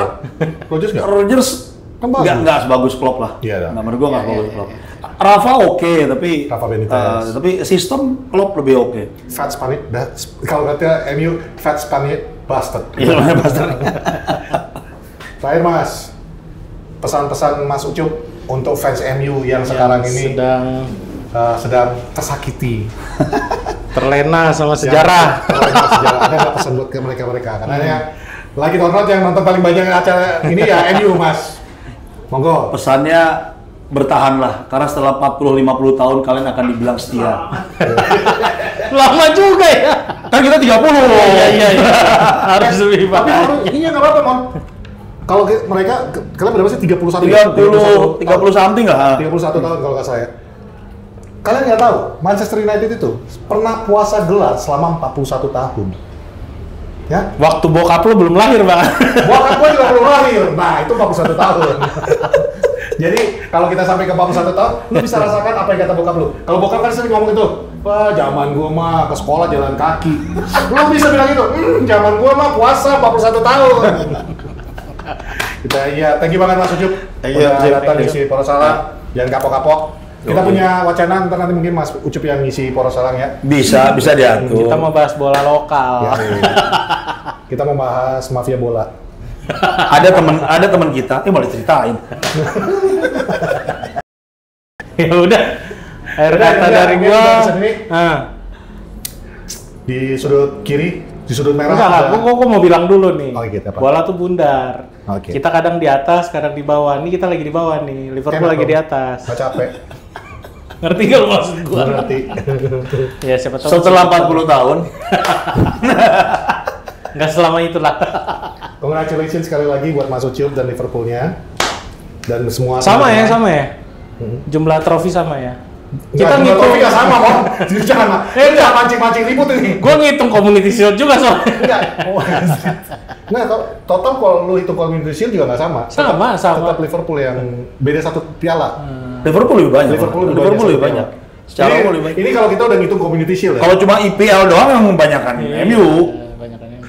Rodgers nggak? Rodgers Kan bagus. nggak sebagus Klopp lah. Iya, Nah, menurut gue nggak sebagus Klopp. Rafa oke, tapi Rafa Benitez. tapi sistem Klopp lebih oke. Fat Spanish, kalau kata MU, Fat Spanish bastard. Iya, pasti. Terakhir Mas, pesan-pesan Mas Ucup untuk fans MU yang sekarang ini sedang tersakiti. Terlena sama sejarah. Sejarah. Ada nggak pesan buat ke mereka-mereka? Karena ya, lagi tonton yang nonton paling banyak acara ini ya MU Mas. Monggo. Pesannya bertahanlah, karena setelah 40-50 tahun kalian akan dibilang setia. Lama juga ya. Kan kita 30. Iya. Harus lebih Tapi banyak. harus, ini nggak apa-apa Mon. Kalau mereka, kalian berapa sih? 31 30 something lah. 31 tahun kalau nggak salah ya. Kalian nggak tahu, Manchester United itu pernah puasa gelar selama 41 tahun. Ya? Waktu bokap lu belum lahir, Bang. Bokap gue juga belum lahir. Nah, itu 41 tahun. Jadi, kalau kita sampai ke 41 tahun, lu bisa rasakan apa yang kata bokap lu. Kalau bokap kan sering ngomong itu, wah, zaman gua mah ke sekolah jalan kaki. Lu bisa bilang gitu, zaman gua mah puasa 41 tahun. Kita iya, thank you banget Mas Ucup. Thank you, Udah Ucup. datang di sini Porosalam. Jangan kapok-kapok. Kita punya wacana nanti mungkin Mas Ucup yang ngisi Poros Salang ya. Bisa diatur. Kita mau bahas bola lokal. Ya, iya. Kita mau bahas mafia bola. ada teman kita, malah ceritain. Ya udah. Akhir kata dari ini gua. udah bisa ini. Di sudut kiri, di sudut merah. Enggak, gua mau bilang dulu nih. Oh, gitu, apa? Bola tuh bundar. Oke. Kita kadang di atas, kadang di bawah. Ini kita lagi di bawah nih. Liverpool Enak lagi dong. di atas. Nggak capek. Ngerti gak lu maksud gua? Gua ngerti. Ya siapa tahu. Setelah 40 tahun, Nggak selama itulah. Congratulations sekali lagi buat Mas Ucup dan Liverpoolnya. Dan semua Sama ya, teman-teman. sama ya. Jumlah trofi sama ya. Kita ngitung nggak sama, Om. Jangan mancing-mancing ribut ini. Gua ngitung Community Shield juga soalnya. Enggak. Nah, total kalau lu hitung Community Shield juga nggak sama. Sama. Tetap Liverpool yang beda satu piala. Liverpool lebih banyak. Liverpool lebih lebih banyak. banyak. Secara Ini, lebih banyak. ini kalau kita udah ngitung Community Shield ya. Kalau cuma IPL doang yang membanyakan MU.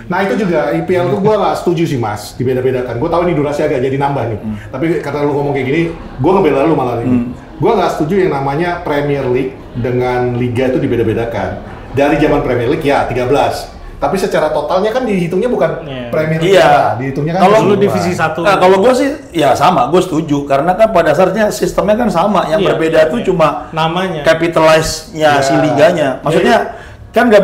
Nah itu juga IPL tuh gue nggak setuju sih Mas, dibeda-bedakan. Gue tahu ini durasi agak jadi nambah nih. Tapi kata lu ngomong kayak gini, gue ngebela lu malah nih. Gue nggak setuju yang namanya Premier League dengan Liga itu dibeda-bedakan. Dari zaman Premier League ya 13. Tapi secara totalnya kan dihitungnya bukan Premier League, Iya. dihitungnya kan Kalau Lu keseluruhan. divisi 1. Nah, kalau gue sih ya sama, gue setuju karena kan pada dasarnya sistemnya kan sama. Yang Iya, berbeda tuh cuma namanya. capitalize-nya si liganya. Maksudnya kan nggak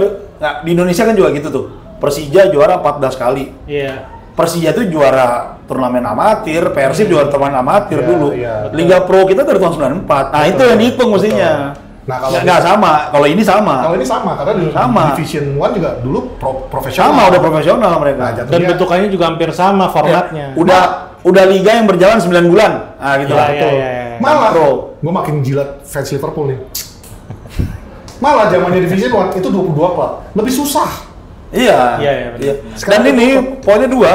di Indonesia kan juga gitu tuh. Persija juara 14 kali. Iya. Persija tuh juara turnamen amatir, Persib juara turnamen amatir Iya, dulu. iya, betul. Liga Pro kita dari tahun 94. Nah, itu yang dihitung mestinya. Nah, kalau Nggak sama, kalau ini sama. Kalau ini sama, karena di Sama. Division 1 juga dulu profesional. Sama, udah profesional mereka. Nah, Dan jatuhnya- bentukannya juga hampir sama formatnya. Udah liga yang berjalan 9 bulan. Nah, gitu lah. Iya, iya. Malah, Pro. gue makin jilat fans Liverpool nih. Malah zamannya Division 1 itu 22 klub. Lebih susah. Iya. Iya, iya, benar. Sekarang Dan ini itu- poinnya 2.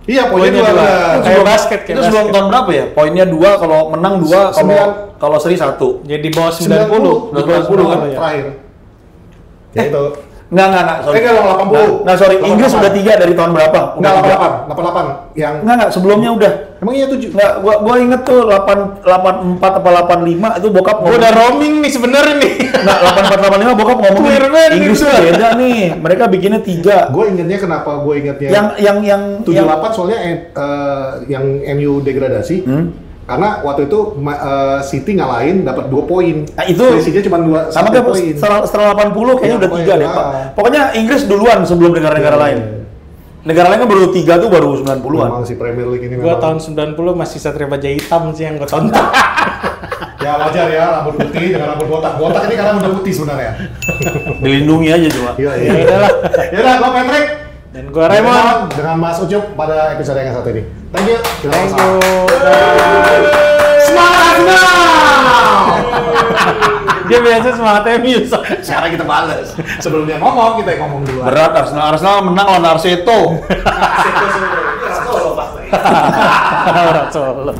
Iya, Poinnya poinnya dua. dua. Kayak Sebelum- basket, kayak itu sebelum basket. tahun berapa ya? Poinnya 2, kalau menang 2, kalau seri 1. Jadi di bawah 90. 90 kan? ya. Terakhir. Ya itu. Enggak, sorry. Enggak, 80. Nah, sorry, 88. Inggris udah 3 dari tahun berapa? Enggak, Udah 88. Yang Enggak, sebelumnya udah. emang iya 7. Enggak, gua inget tuh 84 apa 85 itu bokap Gua ngomong. udah roaming nih sebenarnya nih. Enggak, 84 85 bokap ngomong Clear banget Inggris gitu. tuh beda nih. Mereka bikinnya 3. Gue ingetnya kenapa gue ingetnya Yang 78 soalnya yang MU degradasi. Karena waktu itu City ngalahin dapat 2 poin. Nah, itu Selisihnya cuma 2 sama kayak setelah 80 kayaknya Iya, udah 3 deh, Pak. ah. Pokoknya Inggris duluan sebelum negara-negara Iya, lain. iya. Negara lain kan baru 3 tuh baru 90-an. Memang si Premier League ini Gua memang. tahun 90 masih Satria Baja Hitam sih yang gua tonton. Ya wajar ya, rambut putih dengan rambut botak. Botak ini karena udah putih sebenarnya. Dilindungi aja cuma. Iya, Ya iya. udahlah. Ya udah, Bang Patrick. Dan gua Raymond. Dengan Mas Ucup pada episode yang satu ini. Thank you. Kita Thank sama-sama. you. Semangat Arsenal! Dia biasa semangat MU. Sekarang kita balas. Sebelum dia ngomong, kita yang ngomong dulu. Berat Arsenal menang lawan Arseto. Orang Solo.